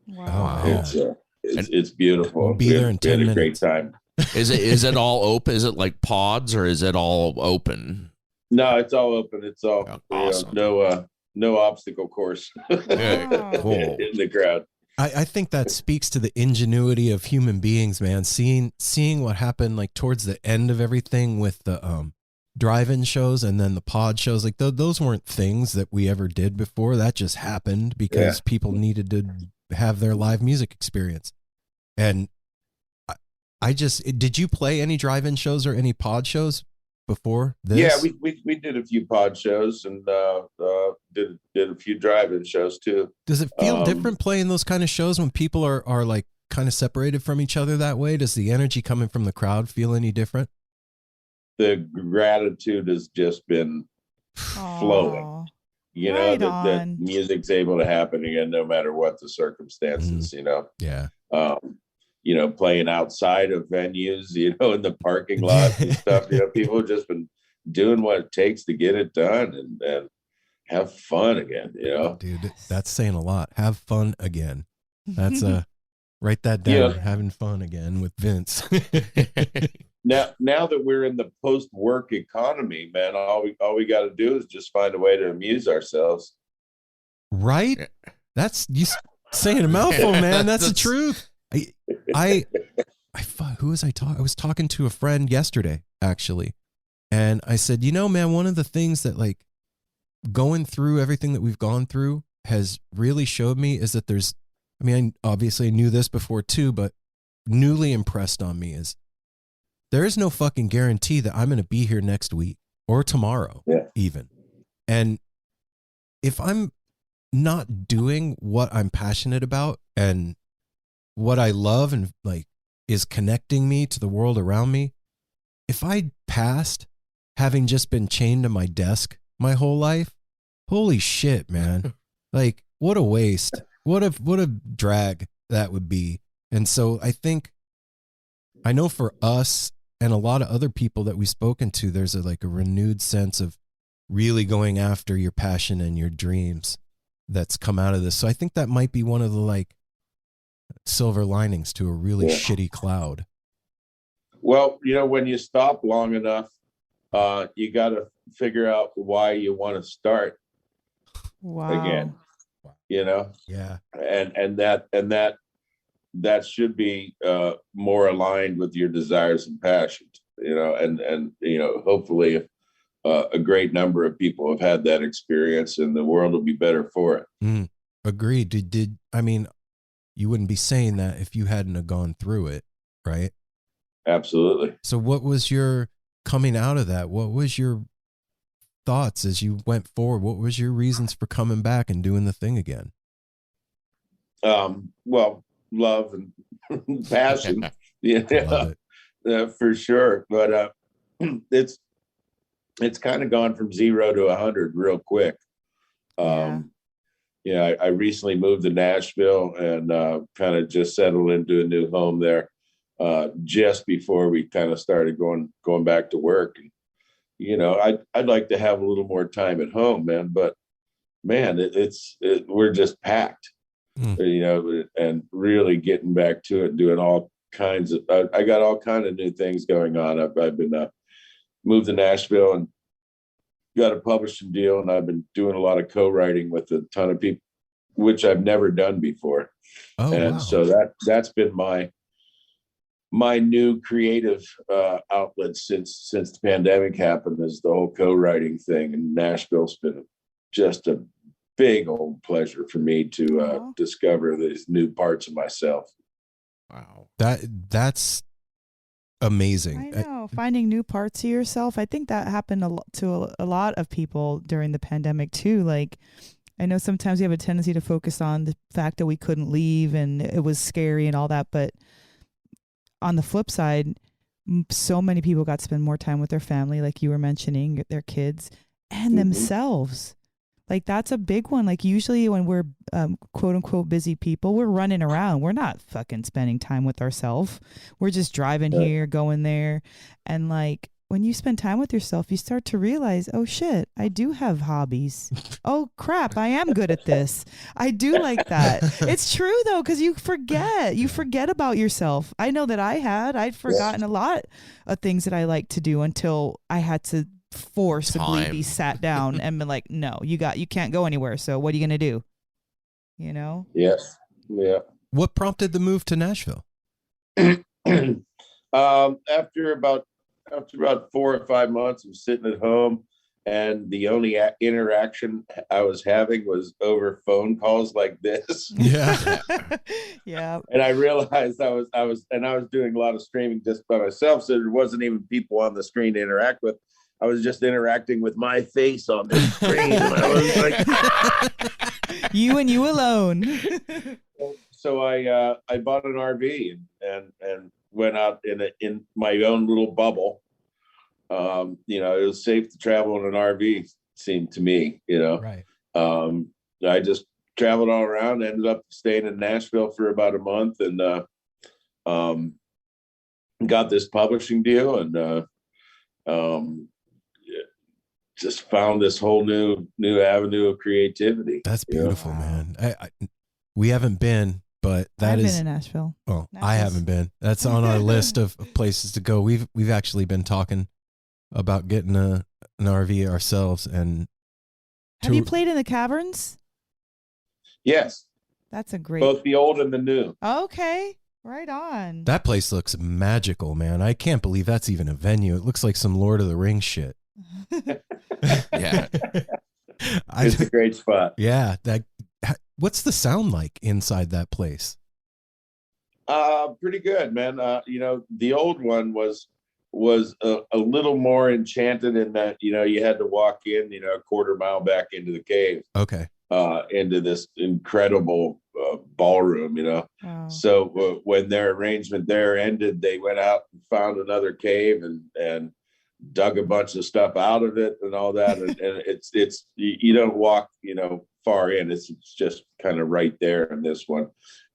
it's beautiful. We'll be there in 10 minutes. A great time. Is it all open? Is it like pods, or is it all open? No, it's all open. It's all awesome. You know, no obstacle course. Yeah, cool. In the crowd. I think that speaks to the ingenuity of human beings, man. Seeing what happened like towards the end of everything with the drive-in shows and then the pod shows, like those weren't things that we ever did before. That just happened because people needed to have their live music experience. And did you play any drive-in shows or any pod shows before this? Yeah, we did a few pod shows, and did a few drive-in shows too. Does it feel different playing those kind of shows when people are like kind of separated from each other that way? Does the energy coming from the crowd feel any different? The gratitude has just been flowing. You know, that music's able to happen again, no matter what the circumstances, you know? Yeah. You know, playing outside of venues, you know, in the parking lots and stuff, you know, people have just been doing what it takes to get it done and have fun again, you know? Dude, that's saying a lot. Have fun again. That's write that down. Yeah. Having fun again with Vince. Now that we're in the post-work economy, man, all we got to do is just find a way to amuse ourselves. Right? That's you saying a mouthful, man. That's the truth. Who was I talking? I was talking to a friend yesterday, actually, And I said, you know, man, one of the things that like going through everything that we've gone through has really showed me is that there's, I mean, obviously I knew this before too, but newly impressed on me is there is no fucking guarantee that I'm going to be here next week or tomorrow even. And if I'm not doing what I'm passionate about and what I love and like is connecting me to the world around me, if I passed having just been chained to my desk my whole life, holy shit, man. Like what a waste. What a drag that would be. And so I know for us and a lot of other people that we've spoken to, there's a renewed sense of really going after your passion and your dreams that's come out of this. So I think that might be one of the like silver linings to a really shitty cloud. Well, you know, when you stop long enough, you got to figure out why you want to start again, you know? Yeah. And that should be more aligned with your desires and passions, you know, and you know, hopefully a great number of people have had that experience and the world will be better for it. Agreed. Did I mean, you wouldn't be saying that if you hadn't have gone through it, right? Absolutely. So what was your coming out of that? What was your thoughts as you went forward? What was your reasons for coming back and doing the thing again? Well, love and passion, yeah, for sure. But it's kind of gone from 0 to 100 real quick. Yeah, I recently moved to Nashville and kind of just settled into a new home there just before we kind of started going back to work. And, you know, I'd like to have a little more time at home, man. But man, we're just packed, you know, and really getting back to it, doing all kinds of. I got all kind of new things going on. I've been moved to Nashville and got a publishing deal, and I've been doing a lot of co-writing with a ton of people, which I've never done before. Oh, and wow. So that's been my new creative outlet since the pandemic happened, is the whole co-writing thing. And Nashville's been just a big old pleasure for me to discover these new parts of myself. Wow. That's amazing. I know, finding new parts of yourself. I think that happened to a lot of people during the pandemic too. Like, I know sometimes we have a tendency to focus on the fact that we couldn't leave and it was scary and all that, but on the flip side, so many people got to spend more time with their family, like you were mentioning, their kids and themselves. Like, that's a big one. Like, usually when we're quote unquote busy people, we're running around. We're not fucking spending time with ourselves. We're just driving here, going there. And like, when you spend time with yourself, you start to realize, oh shit, I do have hobbies. Oh crap, I am good at this. I do like that. It's true though, because you forget about yourself. I know that I'd forgotten a lot of things that I like to do until I had to forcibly be sat down and been like, no, you can't go anywhere. So what are you going to do? You know? Yes. Yeah. What prompted the move to Nashville? After about 4 or 5 months of sitting at home, and the only interaction I was having was over phone calls like this. Yeah. Yeah. And I realized I was doing a lot of streaming just by myself. So there wasn't even people on the screen to interact with. I was just interacting with my face on the screen. I was like, you and you alone. So I bought an RV and went out in my own little bubble. You know, it was safe to travel in an RV, seemed to me, you know. Right. I just traveled all around, ended up staying in Nashville for about a month, and got this publishing deal, and just found this whole new avenue of creativity. That's beautiful, man. We haven't been, but I've been in Nashville. Oh, I haven't been. That's on our list of places to go. We've actually been talking about getting an RV ourselves. And have you played in the caverns? Yes. That's a great. Both the old and the new. Okay. Right on. That place looks magical, man. I can't believe that's even a venue. It looks like some Lord of the Rings shit. Yeah. It's a great spot. Yeah. What's the sound like inside that place? Pretty good, man. The old one was a little more enchanted in that, you had to walk in, a quarter mile back into the cave. Okay. Into this incredible ballroom, Wow. So when their arrangement there ended, they went out and found another cave and dug a bunch of stuff out of it and all that. And it's you don't walk, far in. It's just kind of right there in this one,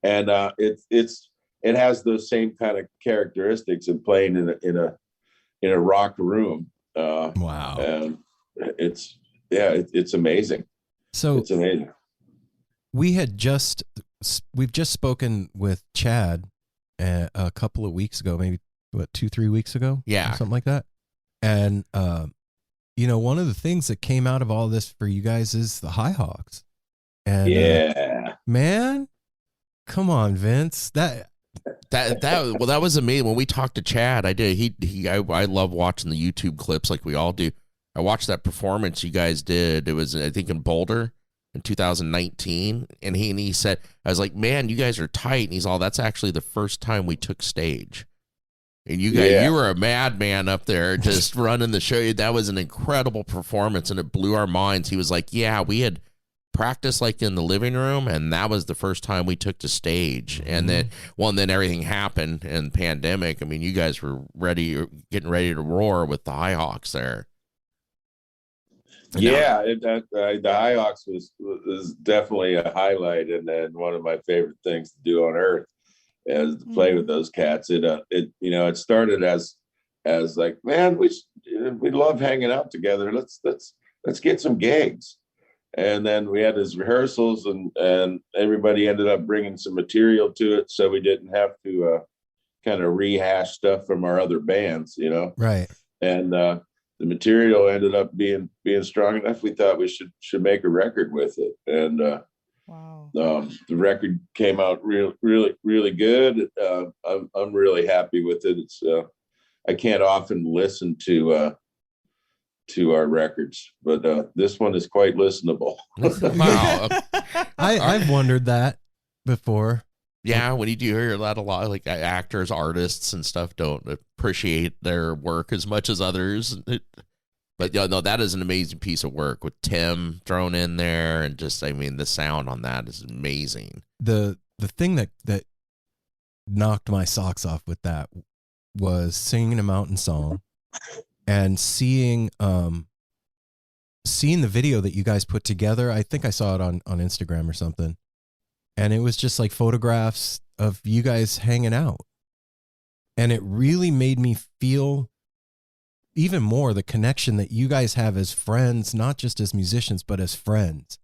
and it has those same kind of characteristics of playing in a rock room. Wow. And it's amazing. So it's amazing. we've just spoken with Chad a couple of weeks ago, maybe 2-3 weeks ago. Yeah. Something like that. And, one of the things that came out of all this for you guys is the High Hawks. And man, come on, Vince. That was amazing. When we talked to Chad, I love watching the YouTube clips like we all do. I watched that performance you guys did. It was, I think, in Boulder in 2019. And he said, I was like, man, you guys are tight. And he's all, that's actually the first time we took stage. And you guys, you were a madman up there just running the show. That was an incredible performance and it blew our minds. He was like, yeah, we had practiced like in the living room and that was the first time we took to stage. And then everything happened and pandemic. I mean, you guys were getting ready to roar with the High Hawks there. The High Hawks was definitely a highlight and then one of my favorite things to do on earth is to play with those cats. It started as like, man, we love hanging out together. Let's get some gigs. And then we had his rehearsals and everybody ended up bringing some material to it. So we didn't have to kind of rehash stuff from our other bands, Right. And the material ended up being strong enough. We thought we should make a record with it. And wow. The record came out really, really good. I'm really happy with it. It's I can't often listen to our records, but this one is quite listenable. Wow. I've wondered that before. Yeah, when you do hear that a lot, like actors, artists, and stuff don't appreciate their work as much as others. But no, that is an amazing piece of work with Tim thrown in there, and just the sound on that is amazing. The thing that knocked my socks off with that was singing a mountain song and seeing the video that you guys put together. I think I saw it on Instagram or something. And it was just like photographs of you guys hanging out. And it really made me feel even more the connection that you guys have as friends, not just as musicians, but as friends.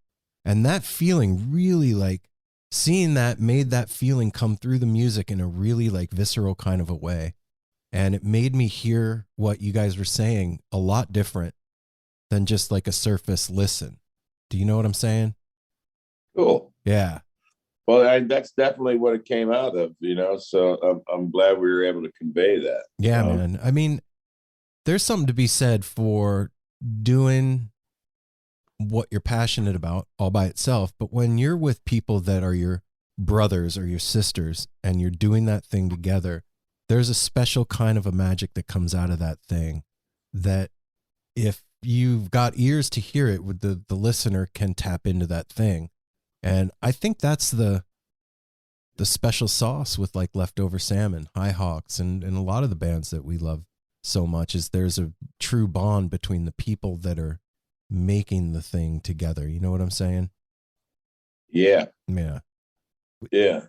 And that feeling really, like, seeing that made that feeling come through the music in a really like visceral kind of a way. And it made me hear what you guys were saying a lot different than just like a surface listen. Do you know what I'm saying? Cool. Yeah. Well, that's definitely what it came out of, so I'm glad we were able to convey that. Yeah, man. I mean, there's something to be said for doing what you're passionate about all by itself. But when you're with people that are your brothers or your sisters and you're doing that thing together, there's a special kind of a magic that comes out of that thing that if you've got ears to hear it, the listener can tap into that thing. And I think that's the special sauce with like Leftover Salmon, High Hawks, and a lot of the bands that we love so much is there's a true bond between the people that are making the thing together. You know what I'm saying? Yeah. Yeah. Yeah.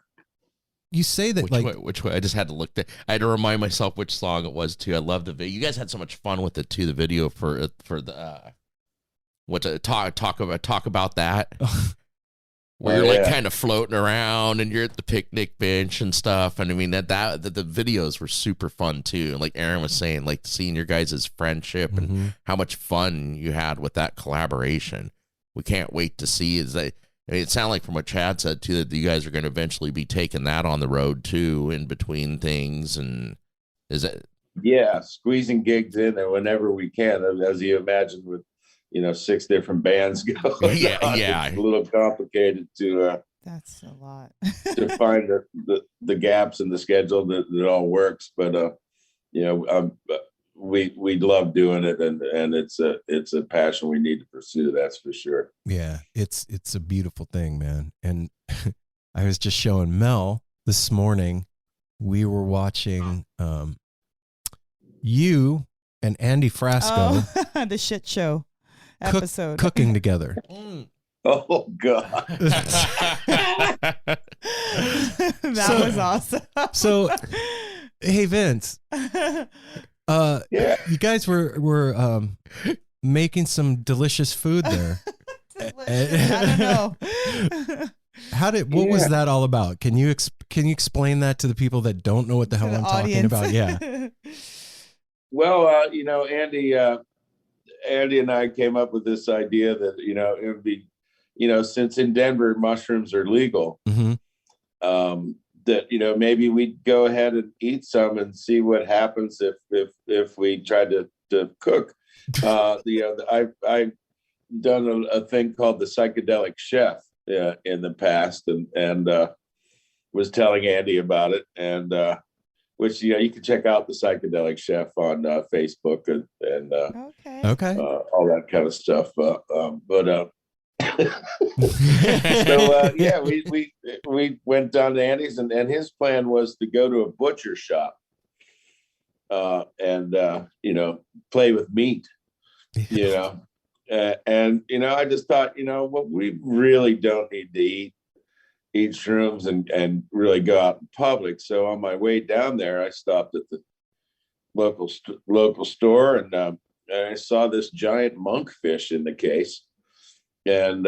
You say that which way? I just had to look. I had to remind myself which song it was too. I love the video. You guys had so much fun with it too. The video for the talk about that. Where you're like kind of floating around and you're at the picnic bench and stuff. And I mean that the videos were super fun too. And like Aaron was saying, like seeing your guys' friendship and how much fun you had with that collaboration. We can't wait to see I mean, it sounded like from what Chad said too that you guys are going to eventually be taking that on the road too, in between things. And is it? Yeah, squeezing gigs in there whenever we can, as you imagine, with 6 different bands going. Yeah, on. yeah. It's a little complicated to That's a lot. to find the gaps in the schedule that all works. But we love doing it, and it's a passion we need to pursue. That's for sure. Yeah, it's a beautiful thing, man. And I was just showing Mel this morning. We were watching you and Andy Frasco The shit show episode. cooking together. Oh God. That was awesome. So, hey Vince, Yeah. you guys were making some delicious food there. I don't know. What was that all about? Can you explain that to the people that don't know what the hell I'm talking about? Yeah. Well, Andy and I came up with this idea that it would be, since in Denver mushrooms are legal, Mm-hmm. that maybe we'd go ahead and eat some and see what happens if we tried to cook. I've done a thing called the psychedelic chef in the past, and was telling Andy about it, and which you can check out the psychedelic chef on Facebook and Okay. all that kind of stuff. So yeah, we went down to Andy's, and his plan was to go to a butcher shop and play with meat, and I just thought, what we really don't need to eat shrooms and really go out in public. So on my way down there, I stopped at the local store, and I saw this giant monkfish in the case, and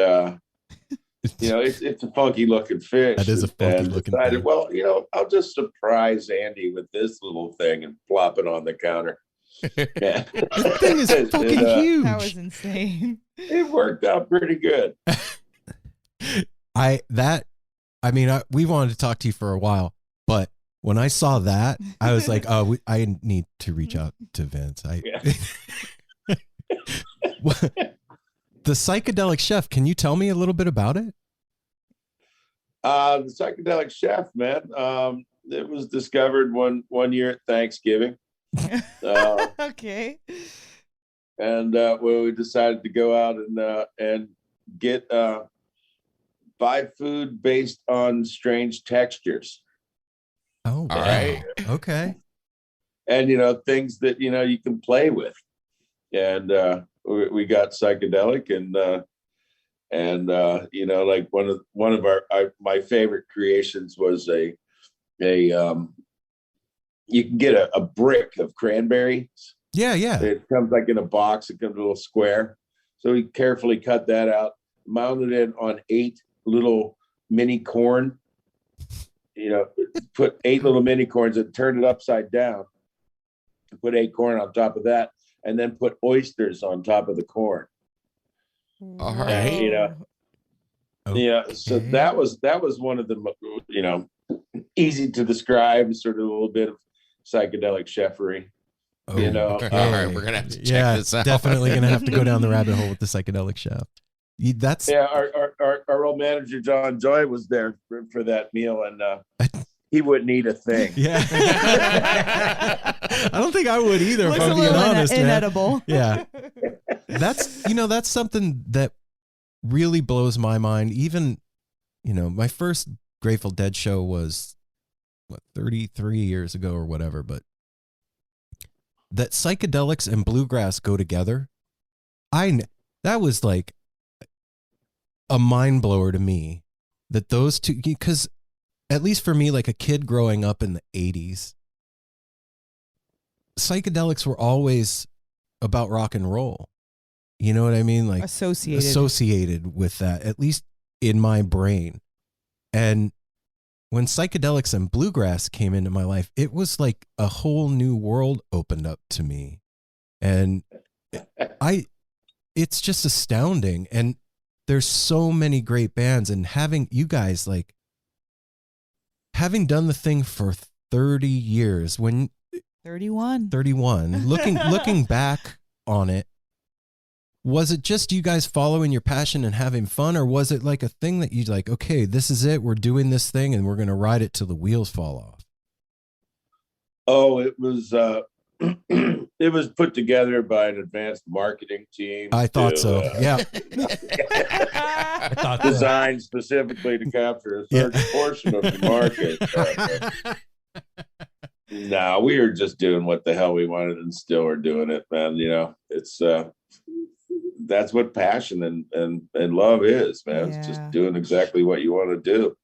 it's a funky looking fish. That is a funky looking decided, thing. well, I'll just surprise Andy with this little thing and plop it on the counter. Yeah. The thing is fucking huge. That was insane. It worked out pretty good. We wanted to talk to you for a while, but when I saw that, I was like, oh, I need to reach out to Vince. The psychedelic chef, can you tell me a little bit about it? The psychedelic chef, man, it was discovered one year at Thanksgiving. Okay. And we decided to go out and get buy food based on strange textures. Oh, All right. Okay. And things that you can play with. And we got psychedelic, and like one of my favorite creations was a you can get a brick of cranberries. Yeah. It comes like in a box. It comes a little square. So we carefully cut that out, mounted it on 8 little mini corn. Put 8 little mini corns and turned it upside down. Put 8 corn on top of that, and then put oysters on top of the corn. All right. Yeah. So that was one of the easy to describe, sort of a little bit of psychedelic chefery. All right, we're gonna have to check this out. Definitely gonna have to go down the rabbit hole with the psychedelic chef. Our old manager John Joy was there for that meal, and he wouldn't eat a thing. Yeah. I don't think I would either, if I'm being honest. Inedible. Yeah. That's something that really blows my mind. Even, my first Grateful Dead show was 33 years ago or whatever, but that psychedelics and bluegrass go together. That was like a mind blower to me, that those two, because at least for me, like a kid growing up in the 80s, psychedelics were always about rock and roll. You know what I mean? Like associated with that, at least in my brain. And when psychedelics and bluegrass came into my life, it was like a whole new world opened up to me. And it's just astounding. And there's so many great bands, and having you guys like having done the thing for 30 years, when 31. looking back on it, was it just you guys following your passion and having fun, or was it like a thing that you like, okay, this is it, we're doing this thing and we're going to ride it till the wheels fall off? Oh, it was it was put together by an advanced marketing team. I thought so. Yeah. I thought so. Designed specifically to capture a certain portion of the market. No, we were just doing what the hell we wanted and still are doing it, man. You know, it's that's what passion and love is, man. It's just doing exactly what you want to do.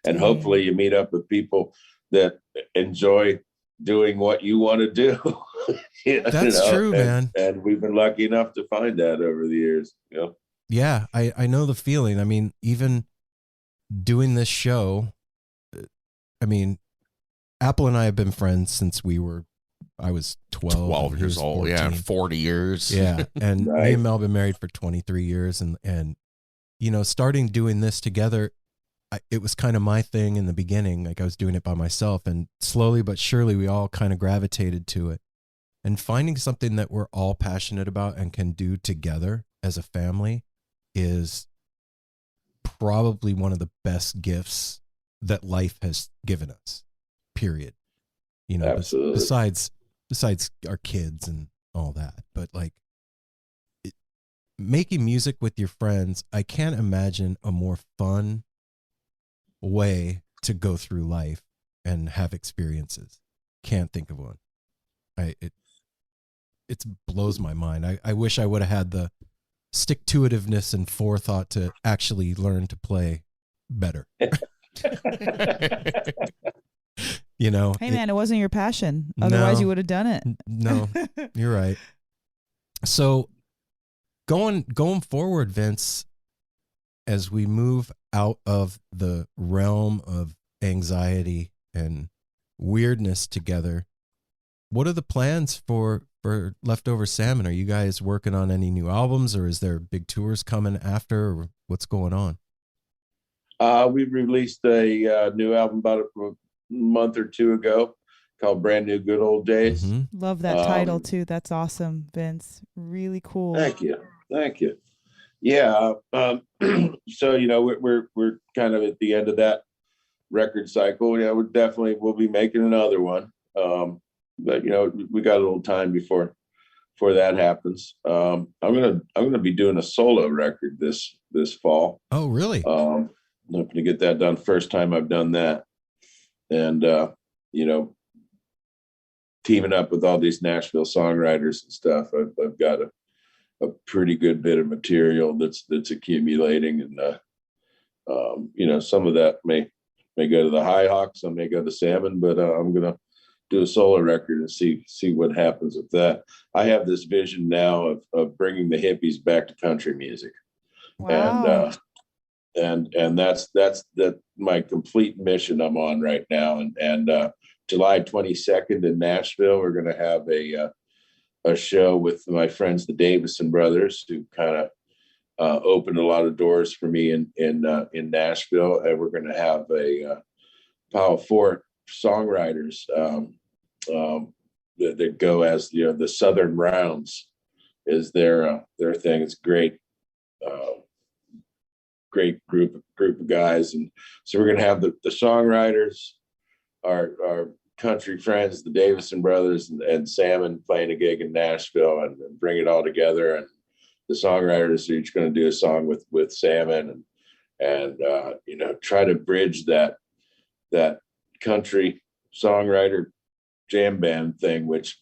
And hopefully you meet up with people that enjoy doing what you want to do. That's true, man. And we've been lucky enough to find that over the years. You know? Yeah, I know the feeling. I mean, even doing this show, I mean, Apple and I have been friends since I was 12 years old. 14. Yeah, 40 years. Yeah, and Right. me and Mel been married for 23 years, and you know, starting doing this together, it was kind of my thing in the beginning. Like I was doing it by myself, and slowly but surely we all kind of gravitated to it. And finding something that we're all passionate about and can do together as a family is probably one of the best gifts that life has given us, period. You know, Absolutely. besides our kids and all that, but like making music with your friends, I can't imagine a more fun way to go through life and have experiences. Can't think of one. It blows my mind. I wish I would have had the stick-to-itiveness and forethought to actually learn to play better. You know, Hey man, it wasn't your passion. Otherwise No. you would have done it. No, you're right. So going forward, Vince, as we move out of the realm of anxiety and weirdness together, what are the plans for Leftover Salmon? Are you guys working on any new albums, or is there big tours coming after, or what's going on? We released a new album about a month or two ago called Brand New Good Old Days. Mm-hmm. Love that title too. That's awesome, Vince. Really cool. Thank you. Yeah. So, you know, we're kind of at the end of that record cycle. Yeah, we'll be making another one. But you know, we got a little time before that happens. I'm gonna be doing a solo record this fall. Oh, really? I'm hoping to get that done. First time I've done that. And you know, teaming up with all these Nashville songwriters and stuff, I've got a pretty good bit of material that's accumulating, and you know, some of that may go to the High Hawks, some may go to Salmon, but I'm gonna do a solo record and see what happens with that. I have this vision now of bringing the hippies back to country music. Wow. And that's my complete mission I'm on right now. And July 22nd in Nashville, we're going to have a show with my friends, the Davison brothers, who kind of opened a lot of doors for me in Nashville. And we're going to have a pile of 4 songwriters that go as, you know, the Southern Rounds is their thing. It's great group of guys, and so we're going to have the songwriters, our country friends, the Davison brothers and Salmon playing a gig in Nashville, and bring it all together. And the songwriters are each going to do a song with Salmon, and you know, try to bridge that country songwriter jam band thing, which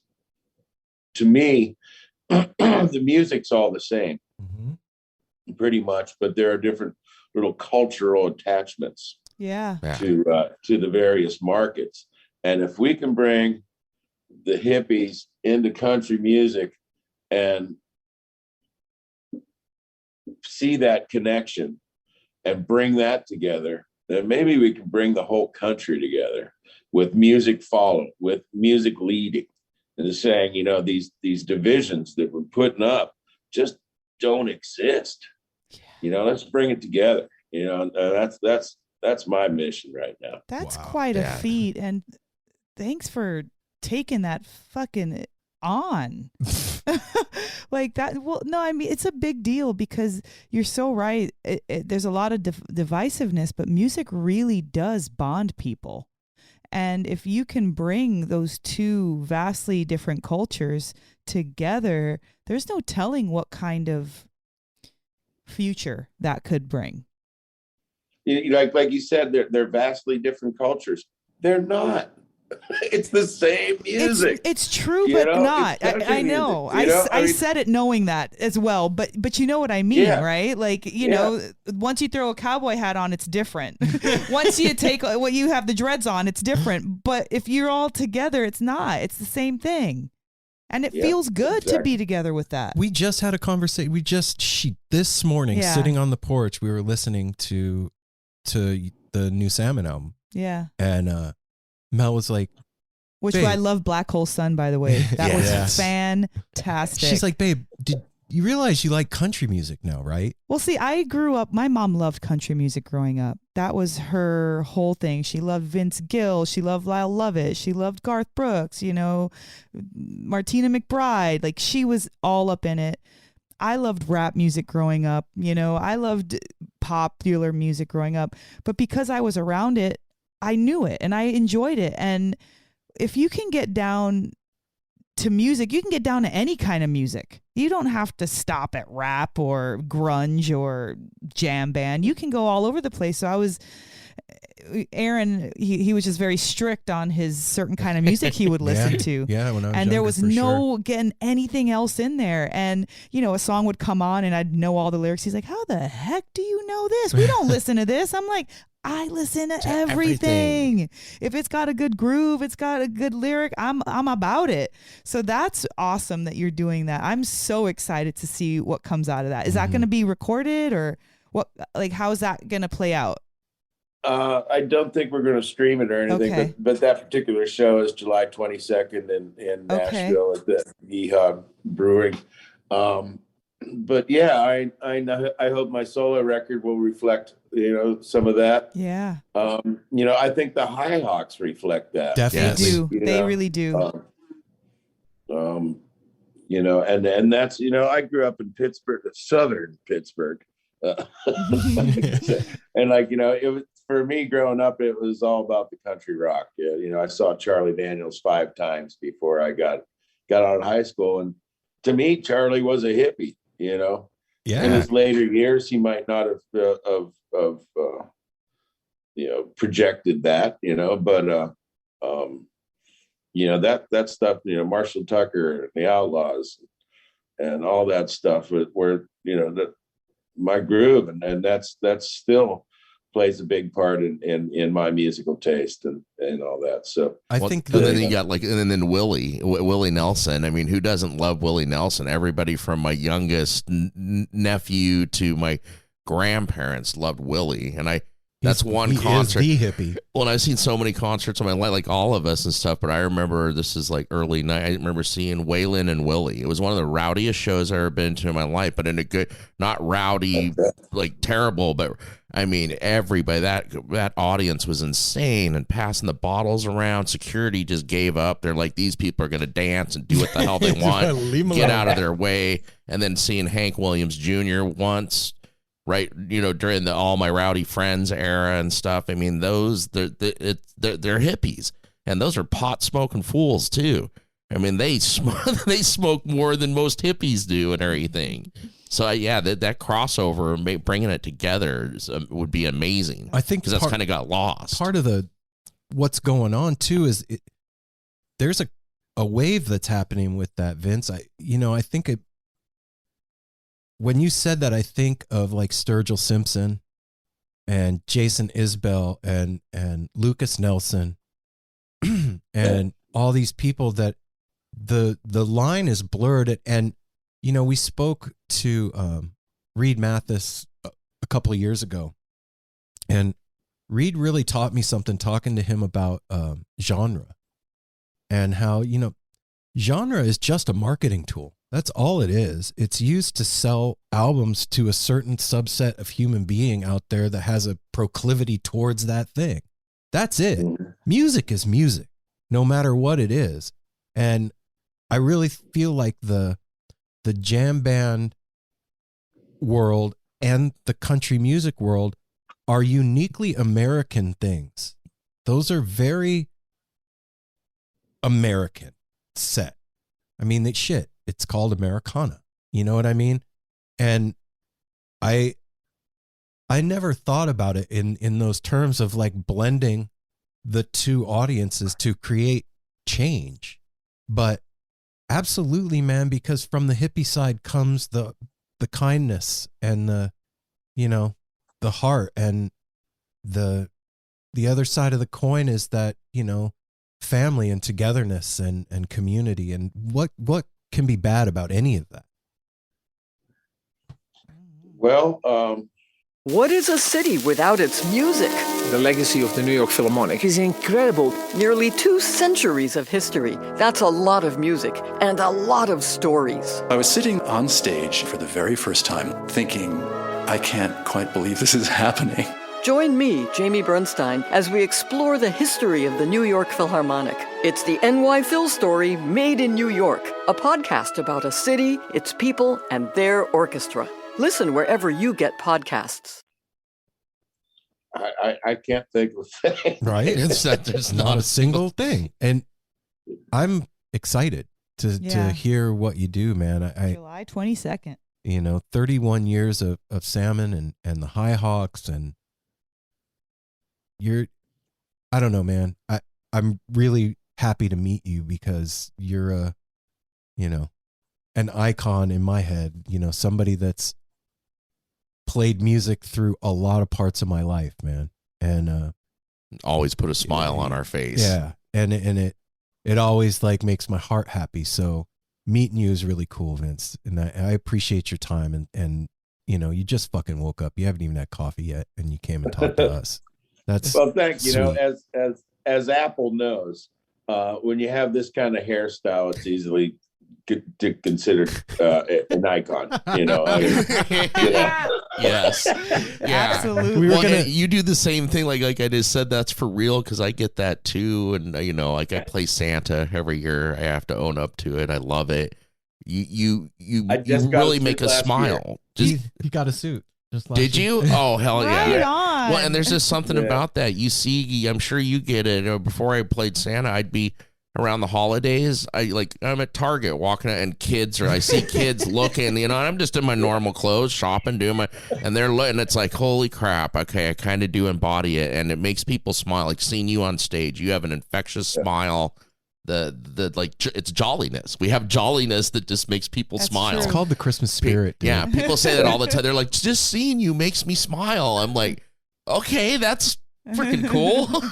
to me the music's all the same. Mm-hmm. Pretty much, but there are different little cultural attachments Yeah. to the various markets. And if we can bring the hippies into country music and see that connection and bring that together, then maybe we can bring the whole country together with music following, with music leading, and saying, you know, these divisions that we're putting up just don't exist. let's bring it together. That's my mission right now. That's quite a feat. And thanks for taking that fucking on. Like that. Well, no, I mean, it's a big deal because you're so right. There's a lot of divisiveness, but music really does bond people. And if you can bring those two vastly different cultures together, there's no telling what kind of future that could bring. Like you said, they're vastly different cultures. They're not. It's the same music. It's true, but not. I know. I said it knowing that as well, but you know what I mean, right? Like, once you throw a cowboy hat on, it's different. Once you take what you have the dreads on, it's different. But if you're all together, it's not. It's the same thing. And it feels good to be together with that. We just had a conversation. This morning, sitting on the porch, we were listening to the new Salmon album. Yeah. And Mel was like, which babe. I love Black Hole Sun, by the way. That was fantastic. She's like, babe, did you realize you like country music now, right? Well, see, I grew up, my mom loved country music growing up. That was her whole thing. She loved Vince Gill. She loved Lyle Lovett. She loved Garth Brooks, Martina McBride. Like, she was all up in it. I loved rap music growing up. I loved popular music growing up. But because I was around it, I knew it and I enjoyed it. And if you can get down to music, you can get down to any kind of music. You don't have to stop at rap or grunge or jam band. You can go all over the place. So Aaron, he was just very strict on his certain kind of music he would listen to. Yeah, when I was and there was no getting anything else in there. And, a song would come on and I'd know all the lyrics. He's like, how the heck do you know this? We don't listen to this. I'm like, I listen to everything. If it's got a good groove, it's got a good lyric, I'm about it. So that's awesome that you're doing that. I'm so excited to see what comes out of that. Is that going to be recorded or what? Like, how is that going to play out? I don't think we're going to stream it or anything, but that particular show is July 22nd in Nashville at the Yeehaw Brewing. But yeah, I hope my solo record will reflect, some of that. Yeah. I think the High Hawks reflect that. Definitely. They really do. And that's, I grew up in Pittsburgh, southern Pittsburgh. And it was, for me growing up, it was all about the country rock. I saw Charlie Daniels 5 times before I got out of high school. And to me, Charlie was a hippie, In his later years, he might not have projected that, but that stuff, Marshall Tucker and the Outlaws and all that stuff were that my groove, and that's still plays a big part in my musical taste and all that. So I think and then you got and then Willie Nelson. I mean, who doesn't love Willie Nelson? Everybody from my youngest nephew to my grandparents loved Willie, and that's one concert. Is the hippie. Well, and I've seen so many concerts in my life, like all of us and stuff. But I remember this is like early night. I remember seeing Waylon and Willie. It was one of the rowdiest shows I've ever been to in my life, but in a good, not rowdy, like terrible, but I mean, everybody, that audience was insane and passing the bottles around. Security just gave up. They're like, these people are going to dance and do what the hell they want. Get out of their way. And then seeing Hank Williams Jr. once, right, during the All My Rowdy Friends era and stuff. I mean, those, they're hippies. And those are pot-smoking fools, too. I mean, they smoke more than most hippies do and everything. So that crossover, bringing it together would be amazing. I think because that's kind of got lost. Part of what's going on too is there's a wave that's happening with that, Vince. I think when you said that, I think of like Sturgill Simpson and Jason Isbell and Lucas Nelson and all these people that the line is blurred and. We spoke to Reed Mathis a couple of years ago, and Reed really taught me something talking to him about genre and how, genre is just a marketing tool. That's all it is. It's used to sell albums to a certain subset of human being out there that has a proclivity towards that thing. That's it. Music is music, no matter what it is. And I really feel like the jam band world and the country music world are uniquely American things. Those are very American set. I mean, it's called Americana. You know what I mean? And I never thought about it in those terms of like blending the two audiences to create change. But absolutely, man, because from the hippie side comes the kindness and the heart, and the other side of the coin is that, family and togetherness and community. And what can be bad about any of that? Well, What is a city without its music? The legacy of the New York Philharmonic is incredible. Nearly 2 centuries of history. That's a lot of music and a lot of stories. I was sitting on stage for the very first time thinking, I can't quite believe this is happening. Join me, Jamie Bernstein, as we explore the history of the New York Philharmonic. It's the NY Phil story made in New York, a podcast about a city, its people, and their orchestra. Listen wherever you get podcasts. I can't think of a thing. Right? It's that there's Not a single thing. And I'm excited to Yeah. hear what you do, man. I July 22nd. 31 years of Salmon and the High Hawks, and I don't know, man. I'm really happy to meet you because you're an icon in my head, somebody that's played music through a lot of parts of my life, man. And always put a smile on our face. yeah, and it always like makes my heart happy. So meeting you is really cool, Vince, and I appreciate your time. And you just fucking woke up. You haven't even had coffee yet, and you came and talked to us. That's Well, thank you. sweet. As Apple knows, when you have this kind of hairstyle, it's easily considered an icon. Yes. Yeah. Absolutely. You do the same thing. Like I just said, that's for real. Cause I get that too. And like I play Santa every year. I have to own up to it. I love it. You really make us smile. He got a suit. Just last Did year. you? Oh, hell yeah. Right on. Well, and there's just something about that. You see, I'm sure you get it. Before I played Santa, I'd be around the holidays. I'm at Target walking out, and I see kids looking, and I'm just in my normal clothes, shopping, and they're looking. It's like, holy crap. Okay. I kind of do embody it, and it makes people smile. Like seeing you on stage, you have an infectious smile. It's jolliness. We have jolliness that just makes people That's smile. true. It's called the Christmas spirit. Dude. Yeah, people say that all the time. They're like, just seeing you makes me smile. I'm like, okay, that's freaking cool.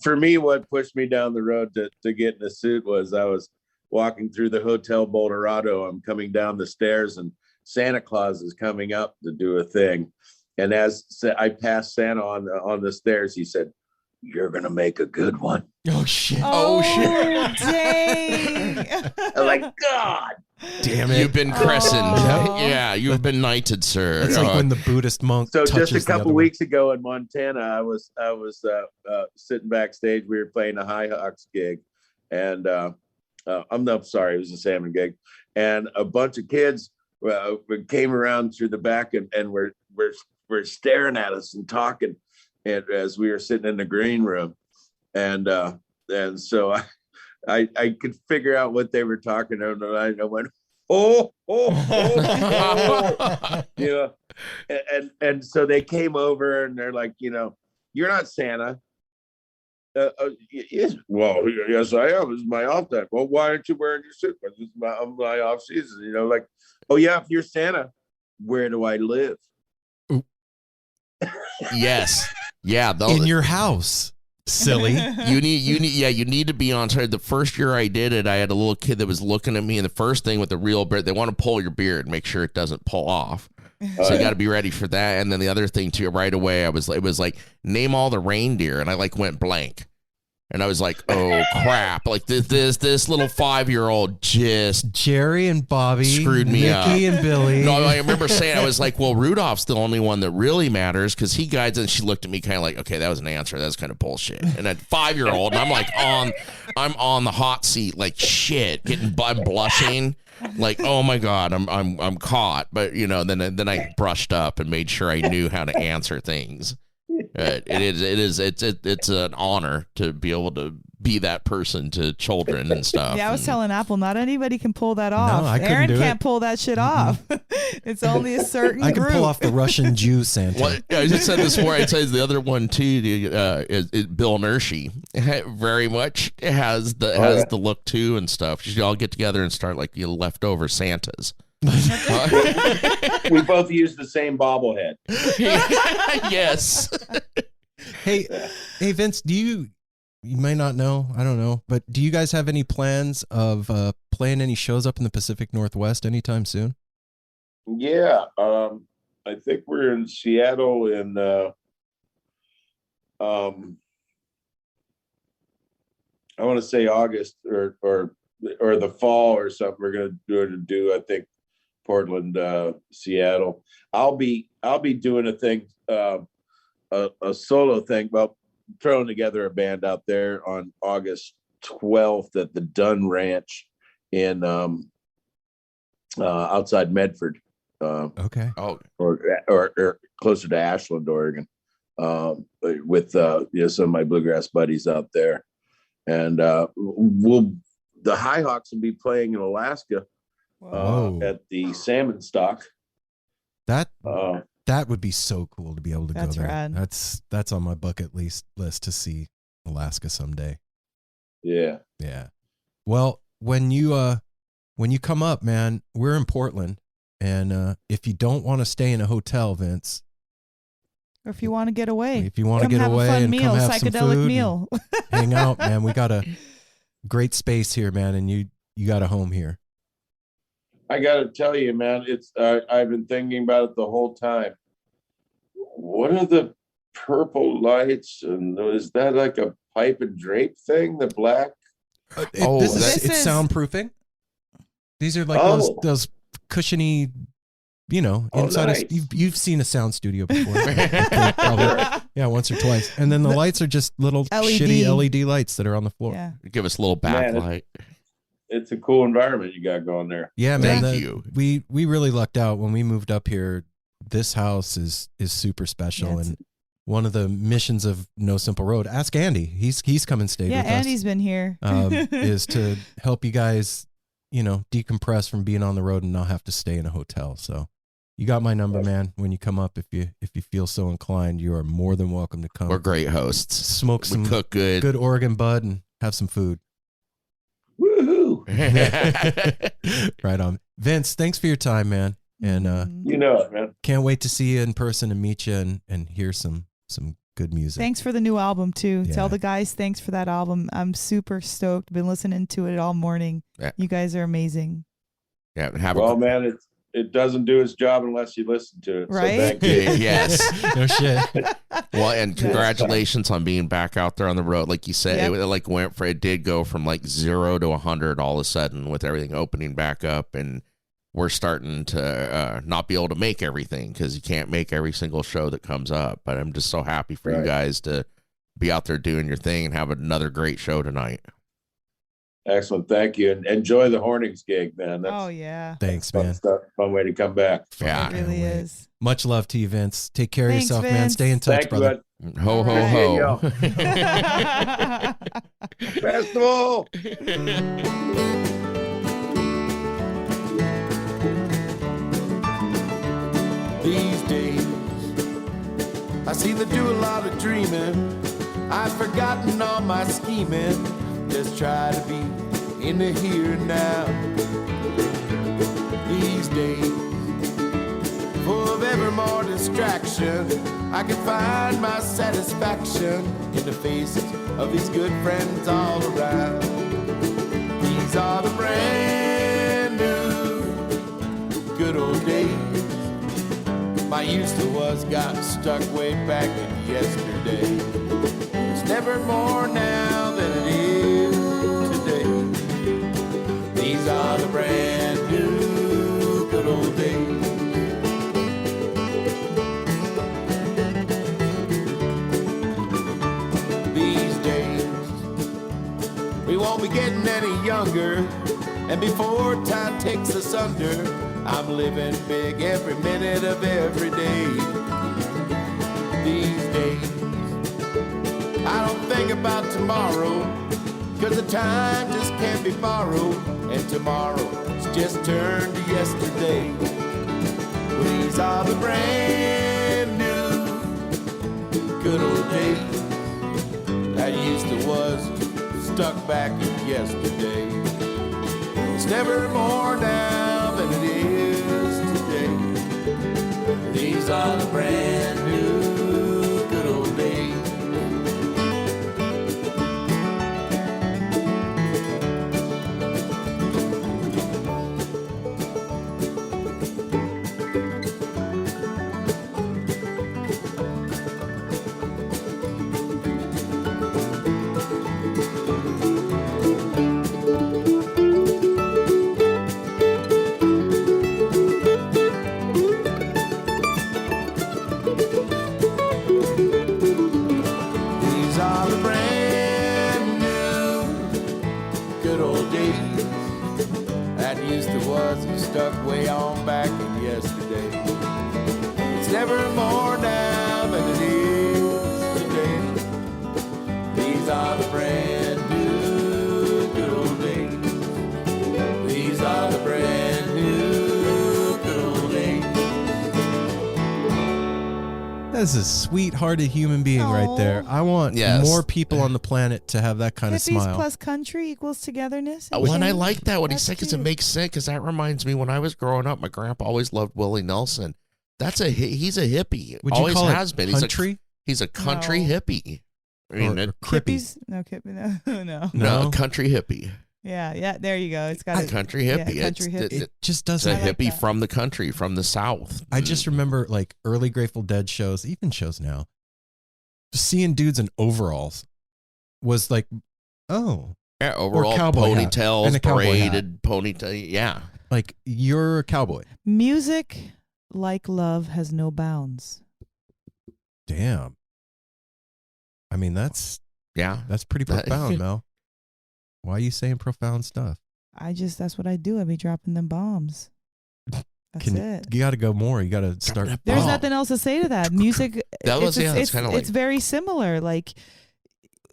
For me, what pushed me down the road to get in a suit was I was walking through the Hotel Boulder. I'm coming down the stairs, and Santa Claus is coming up to do a thing. And as I passed Santa on the stairs, he said, "You're gonna make a good one." Oh shit. Oh, dang. I'm like, God. Damn it. You've been christened. Oh. Yeah, you have been knighted, sir. It's like when the Buddhist monk So touches just a the other couple one. weeks ago in Montana, I was sitting backstage. We were playing a High Hawks gig, and I'm not sorry, it was a Salmon gig, and a bunch of kids came around through the back and were staring at us and talking, and as we were sitting in the green room, and so I could figure out what they were talking about, and I went, oh, and so they came over and they're like, you're not Santa. Yes, well, yes, I am. This is my off time. Well, why aren't you wearing your suit? This is my off season. Like, oh yeah, if you're Santa, where do I live? Yes. Yeah. In your house. Silly. You need to be on side. The first year I did it, I had a little kid that was looking at me, and the first thing with the real beard, they want to pull your beard, make sure it doesn't pull off. So you got to be ready for that. And then the other thing too, right away, it was like, name all the reindeer, and I went blank. And I was like, oh crap! Like this little 5-year-old just Jerry and Bobby screwed me up. Mickey and Billy. No, I remember saying, I was like, well, Rudolph's the only one that really matters because he guides. And she looked at me kind of like, okay, that was an answer. That's kind of bullshit. And at 5-year-old, and I'm like I'm on the hot seat, like shit, I'm blushing, like oh my god, I'm caught. But then I brushed up and made sure I knew how to answer things. It's an honor to be able to be that person to children and stuff. Yeah, I was telling Apple, not anybody can pull that off. No, I couldn't Aaron do can't it. pull that shit off. It's only a certain I can group. pull off the Russian Jew Santa. Well, I just said this before. I said the other one too. Is Bill Nershi very much has the look too and stuff. You should all get together and start like leftover Santas. We both use the same bobblehead. Yes. Hey, Vince, you may not know, I don't know, but do you guys have any plans of playing any shows up in the Pacific Northwest anytime soon? Yeah, I think we're in Seattle in I want to say August or the fall or something. We're gonna do I think Portland, Seattle. I'll be doing a thing, a solo thing. Well, throwing together a band out there on August 12th at the Dunn Ranch in outside Medford. Okay. Or closer to Ashland, Oregon, with some of my bluegrass buddies out there, and the High Hawks will be playing in Alaska at the Salmon Stock. That would be so cool to be able to go there. Rad. That's on my bucket list to see Alaska someday. Yeah. Yeah. Well, when you come up, man, we're in Portland, and if you don't want to stay in a hotel, Vince, or if you want to get away, if you want to get away have a fun and meal, come have psychedelic some food, meal, hang out, man. We got a great space here, man, and you got a home here. I got to tell you, man, it's I've been thinking about it the whole time. What are the purple lights? And is that like a pipe and drape thing? The black? It's soundproofing. These are like those cushiony, inside. Nice. You've seen a sound studio before. Probably, yeah, once or twice. And then the lights are just little shitty LED lights that are on the floor. Yeah. Give us a little backlight. It's a cool environment you got going there. Yeah, man. Thank you. We really lucked out when we moved up here. This house is super special, and one of the missions of No Simple Road. Ask Andy. He's come and stayed with us. Yeah, Andy's been here. Is to help you guys, decompress from being on the road and not have to stay in a hotel. So you got my number, man. When you come up, if you feel so inclined, you are more than welcome to come. We're great hosts. Smoke some cook good Oregon bud and have some food. Woohoo! Right on. Vince, thanks for your time, man. And it, man. Can't wait to see you in person and meet you and hear some good music. Thanks for the new album too. Yeah. Tell the guys thanks for that album. I'm super stoked. Been listening to it all morning. Yeah. You guys are amazing. Yeah, man, it doesn't do its job unless you listen to it. Right? So thank you. Yes. No shit. Well, and congratulations on being back out there on the road. Like you said, it did go from like 0 to 100 all of a sudden with everything opening back up, and we're starting to not be able to make everything because you can't make every single show that comes up. But I'm just so happy for you guys to be out there doing your thing and have another great show tonight. Excellent. Thank you. And enjoy the Hornings gig, man. Thanks, man. Fun way to come back. Yeah. It really is. Much love to you, Vince. Take care Thanks, of yourself, man. Vince. Stay in touch, Thank brother. you, Ho, ho, ho. Festival. These days, I seem to do a lot of dreaming. I've forgotten all my scheming. Just try to be in the here and now. These days, full of ever more distraction, I can find my satisfaction in the faces of these good friends all around. These are the brand new good old days. My used to was got stuck way back in yesterday. It's never more now than it is today. These are the brand new good old days. These days, we won't be getting any younger, and before time takes us under, I'm living big every minute of every day. These days, I don't think about tomorrow, 'cause the time just can't be borrowed, and tomorrow's just turned to yesterday. These are the brand new good old days that used to was stuck back in yesterday. It's never more now than it is today. These are the brand new good old days. Stuck way on back in yesterday. It's never more now than it is today. These are the brand new good old days. These are the brand new good old days. That's a sweet-hearted human being right there. I want more people on the planet to have that kind of Hippies smile. plus country equals togetherness. Well, and I like that what he said because it makes sense. Because that reminds me, when I was growing up, my grandpa always loved Willie Nelson. He's a hippie. Would you always call has it been. country? He's a country hippie. I mean, or crippy? Hippies? No, no. No, a country hippie. Yeah, there you go. It's got a country hippie. Yeah, country hippie. It just doesn't. It's a hippie from the country, from the South. I just remember like early Grateful Dead shows, even shows now. Just seeing dudes in overalls was like, oh. Yeah, overall ponytails, and braided ponytail. Yeah. Like, you're a cowboy. Music, like love, has no bounds. Damn. I mean, that's pretty profound, Mel. Why are you saying profound stuff? That's what I do. I be dropping them bombs. That's it. You got to go more. You got to start. There's nothing else to say to that. Music, it's kind of like, it's very similar. Like,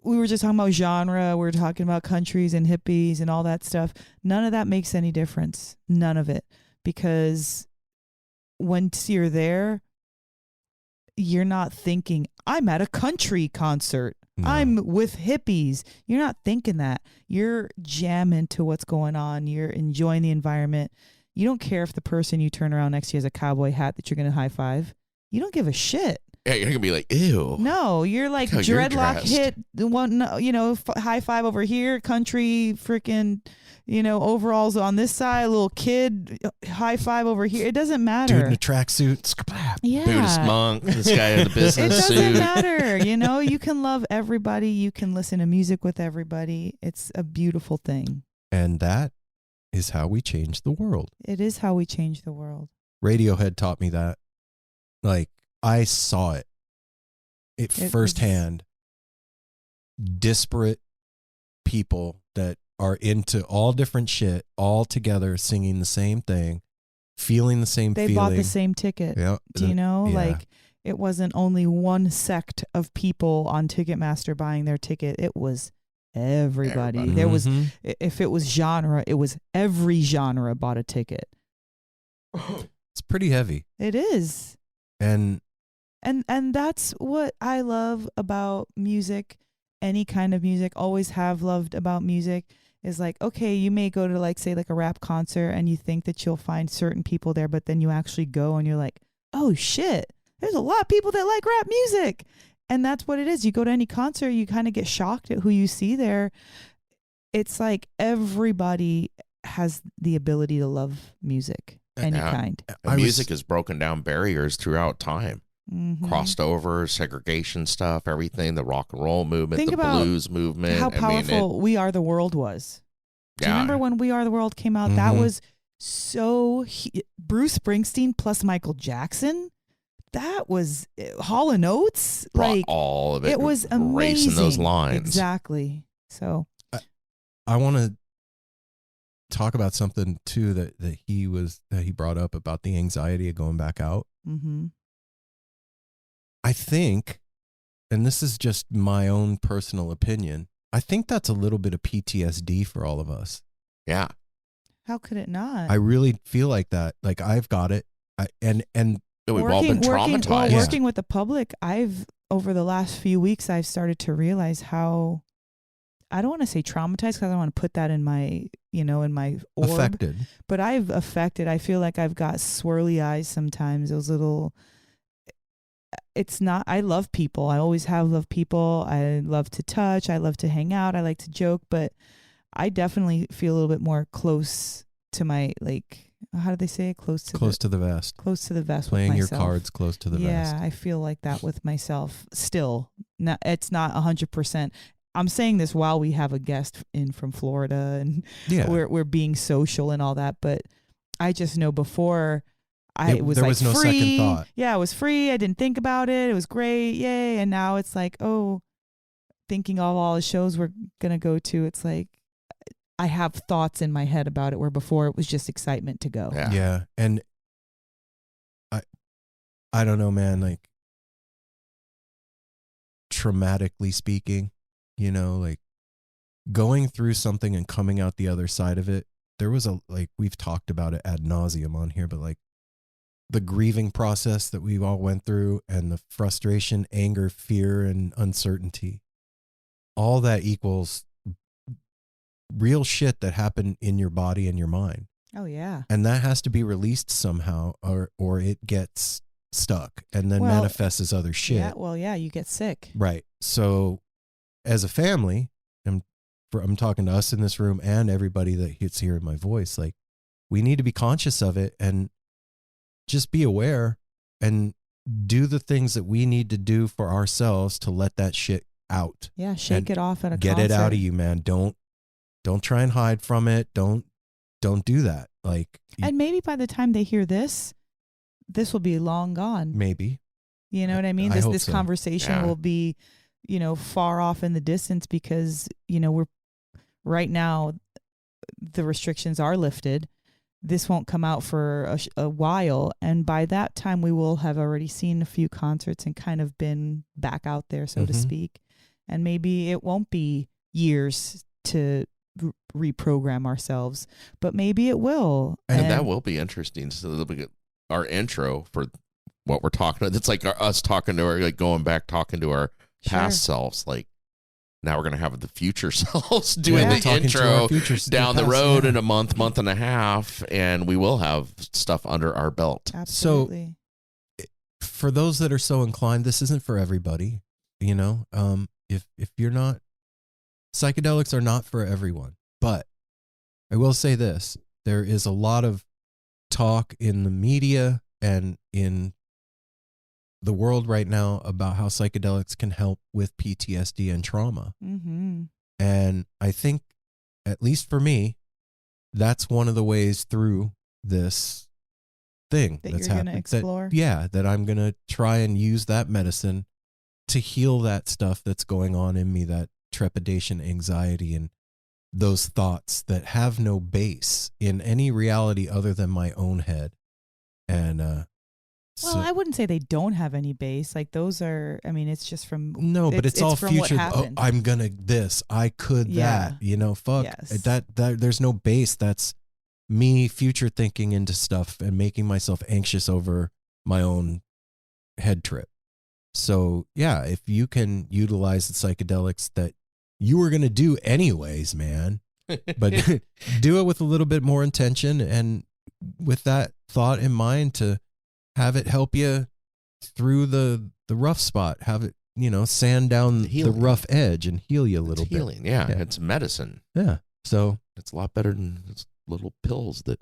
we were just talking about genre. We were talking about countries and hippies and all that stuff. None of that makes any difference. None of it. Because once you're there, you're not thinking, I'm at a country concert. No. I'm with hippies. You're not thinking that. You're jamming to what's going on. You're enjoying the environment. You don't care if the person you turn around next to you has a cowboy hat that you're going to high five. You don't give a shit. Yeah, you're going to be like, ew. No, you're like dreadlock hit, one, high five over here, country, freaking, overalls on this side, a little kid, high five over here. It doesn't matter. Dude in a tracksuit. Yeah. Buddhist monk, this guy in the business suit. It doesn't matter. You can love everybody. You can listen to music with everybody. It's a beautiful thing. And that is how we change the world. It is how we change the world. Radiohead taught me that. Like, I saw it firsthand. Disparate people that are into all different shit, all together singing the same thing, feeling the same feeling. They bought the same ticket. Yeah. Do you know? Yeah. Like, it wasn't only one sect of people on Ticketmaster buying their ticket. It was everybody. There was, if it was genre, it was every genre bought a ticket. It's pretty heavy. It is. And that's what I love about music. Any kind of music, always have loved about music, is like, okay, you may go to like, say, like a rap concert and you think that you'll find certain people there, but then you actually go and you're like, oh shit, there's a lot of people that like rap music. And that's what it is. You go to any concert, you kind of get shocked at who you see there. It's like everybody has the ability to love music, any kind. Music has broken down barriers throughout time. crossed over, segregation stuff, everything, the rock and roll movement, Think the about blues movement. how powerful We Are the World was. Do you remember when We Are the World came out? That was so Bruce Springsteen plus Michael Jackson. That was Hall & Oates. Brought all of it. It was amazing. Racing those lines. Exactly. So I want to talk about something too that he brought up about the anxiety of going back out. I think, and this is just my own personal opinion, I think that's a little bit of PTSD for all of us. Yeah. How could it not? I really feel like that. Like I've got it. And we've all been traumatized. Working with the public, over the last few weeks, I've started to realize how, I don't want to say traumatized because I don't want to put that in my, in my orb. Affected. But I've affected. I feel like I've got swirly eyes sometimes. Those little, it's not, I love people. I always have loved people. I love to touch. I love to hang out. I like to joke. But I definitely feel a little bit more close to my, like, how do they say it? Close to the vest. Close to the vest. Playing with your myself. cards close to the vest. Yeah, I feel like that with myself still. It's not 100%. I'm saying this while we have a guest in from Florida and we're being social and all that, but I just know before there was no free. Second thought. Yeah, it was free. I didn't think about it. It was great. Yay. And now it's like, thinking of all the shows we're going to go to, it's like I have thoughts in my head about it where before it was just excitement to go. Yeah. And I don't know, man, like traumatically speaking, like going through something and coming out the other side of it. There was we've talked about it ad nauseum on here, but like the grieving process that we all went through and the frustration, anger, fear, and uncertainty, all that equals real shit that happened in your body and your mind. Oh yeah. And that has to be released somehow or it gets stuck and then manifests as other shit. Yeah, you get sick. Right. So as a family, I'm talking to us in this room and everybody that gets hearing my voice, like we need to be conscious of it and just be aware and do the things that we need to do for ourselves to let that shit out. Yeah, shake it off at a get concert. It out of you, man. Don't try and hide from it. Don't do that. Like, and maybe by the time they hear this will be long gone. Maybe. You know what I mean? This conversation will be, far off in the distance because, we're right now, the restrictions are lifted. This won't come out for a while. And by that time, we will have already seen a few concerts and kind of been back out there, so to speak. And maybe it won't be years to reprogram ourselves, but maybe it will. And that will be interesting. So our intro for what we're talking about, it's like us talking to our, like going back, talking to our past selves. Like now we're going to have the future selves doing the intro down the road in a month and a half. And we will have stuff under our belt. Absolutely. So for those that are so inclined, this isn't for everybody, if you're not, psychedelics are not for everyone, but I will say this, there is a lot of talk in the media and in the world right now about how psychedelics can help with PTSD and trauma. Mm-hmm. And I think, at least for me, that's one of the ways through this thing that that's you're going happening. to explore. That I'm going to try and use that medicine to heal that stuff that's going on in me, that trepidation, anxiety, and those thoughts that have no base in any reality other than my own head. And I wouldn't say they don't have any base. Like those are, it's just from but it's all future. I'm gonna this. I could that. Fuck that. There's no base. That's me future thinking into stuff and making myself anxious over my own head trip. So yeah, if you can utilize the psychedelics that you were going to do anyways, man, but do it with a little bit more intention and with that thought in mind to have it help you through the rough spot, have it, sand down the rough edge and heal you a little bit. Healing. Yeah. It's medicine. Yeah. So it's a lot better than little pills that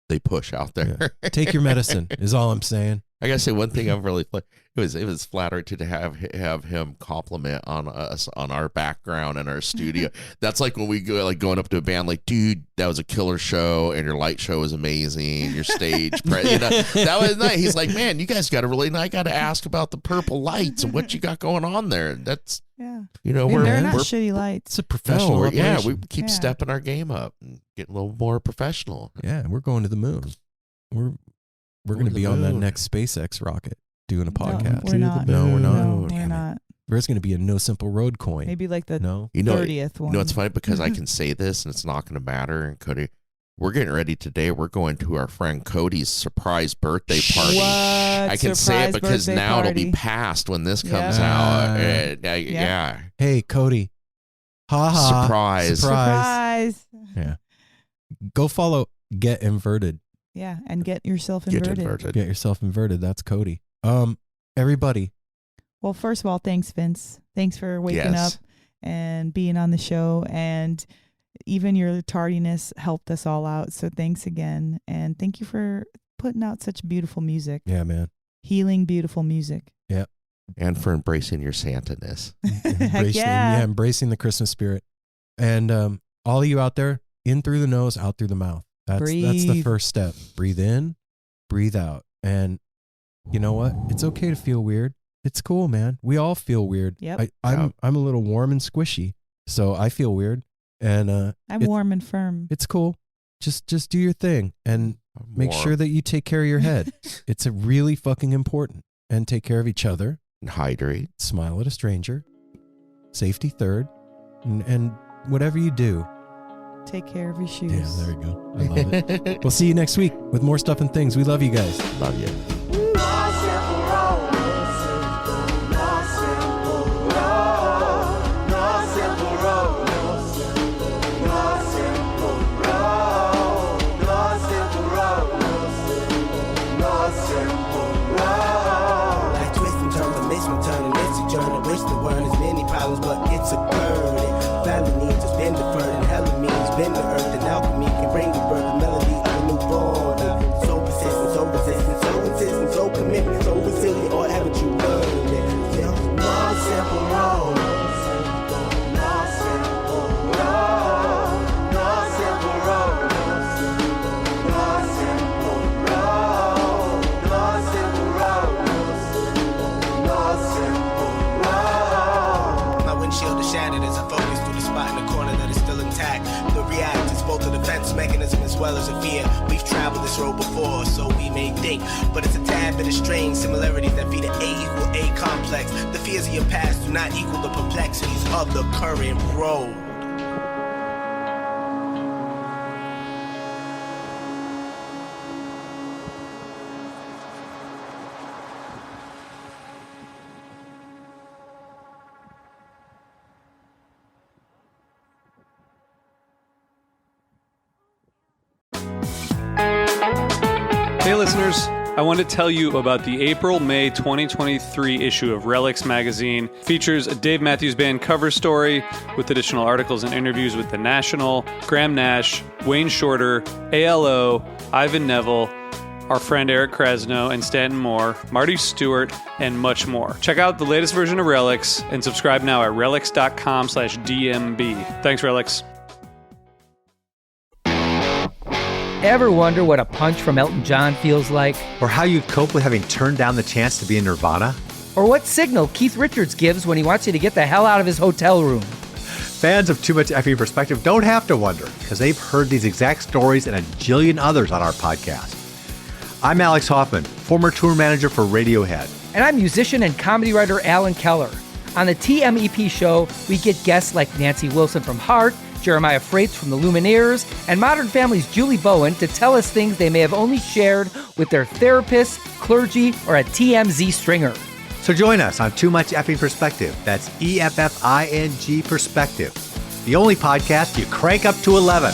they push out there. Yeah. Take your medicine is all I'm saying. I gotta say one thing. I'm really it was flattering to have him compliment on us on our background and our studio. That's like when we go going up to a band like, dude, that was a killer show, and your light show was amazing. Your stage, that was nice. He's like, man, you guys got to I got to ask about the purple lights and what you got going on there. That's they're not shitty lights. It's a professional. We keep stepping our game up and getting a little more professional. Yeah, we're going to the moon. We're going to be on that next SpaceX rocket doing a podcast. No, we're not. No, we're not. No, we're not. There's going to be a No Simple Road coin. Maybe like the 30th one. You know, it's funny because I can say this and it's not going to matter. And Cody, we're getting ready today. We're going to our friend Cody's surprise birthday party. What? I can say it because now it'll be past when this comes out. Yeah. Hey, Cody. Ha ha. Surprise. Yeah. Go follow Get Inverted. Yeah, and get yourself inverted. Get yourself inverted. That's Cody. Everybody. Well, first of all, thanks, Vince. Thanks for waking up and being on the show. And even your tardiness helped us all out. So thanks again. And thank you for putting out such beautiful music. Yeah, man. Healing, beautiful music. Yeah. And for embracing your Santa-ness. Embracing the Christmas spirit. And all of you out there, in through the nose, out through the mouth. That's the first step. Breathe in, breathe out. And you know what? It's okay to feel weird. It's cool, man. We all feel weird. Yep. I'm a little warm and squishy, so I feel weird. And I'm warm and firm. It's cool. Just do your thing and make sure that you take care of your head. It's a really fucking important. And take care of each other. And hydrate. Smile at a stranger. Safety third. And whatever you do, take care of your shoes. Yeah, there you go. I love it. We'll see you next week with more stuff and things. We love you guys. Love you. But it's a burden. Family needs has been deferred, and hella means been the earth, and alchemy can bring the birth, the melody of a newborn. So persistent, so resistant, so insistent, so commitment, so resilient, or haven't you learned it? One simple road. Mechanism as well as a fear. We've traveled this road before, so we may think, but it's a tad bit of strange similarities that feed an A equal A complex. The fears of your past do not equal the perplexities of the current road. Hey listeners, I want to tell you about the April-May 2023 issue of Relics magazine. Features a Dave Matthews Band cover story with additional articles and interviews with The National, Graham Nash, Wayne Shorter, ALO, Ivan Neville, our friend Eric Krasno and Stanton Moore, Marty Stewart, and much more. Check out the latest version of Relics and subscribe now at relics.com/DMB. Thanks, Relics. Ever wonder what a punch from Elton John feels like? Or how you'd cope with having turned down the chance to be in Nirvana? Or what signal Keith Richards gives when he wants you to get the hell out of his hotel room? Fans of Too Much Effing Perspective don't have to wonder, because they've heard these exact stories and a jillion others on our podcast. I'm Alex Hoffman, former tour manager for Radiohead. And I'm musician and comedy writer Alan Keller. On the TMEP show, we get guests like Nancy Wilson from Heart, Jeremiah Freites from the Lumineers, and Modern Family's Julie Bowen to tell us things they may have only shared with their therapist, clergy, or a TMZ stringer. So join us on Too Much Effing Perspective. That's EFFING Perspective. The only podcast you crank up to 11.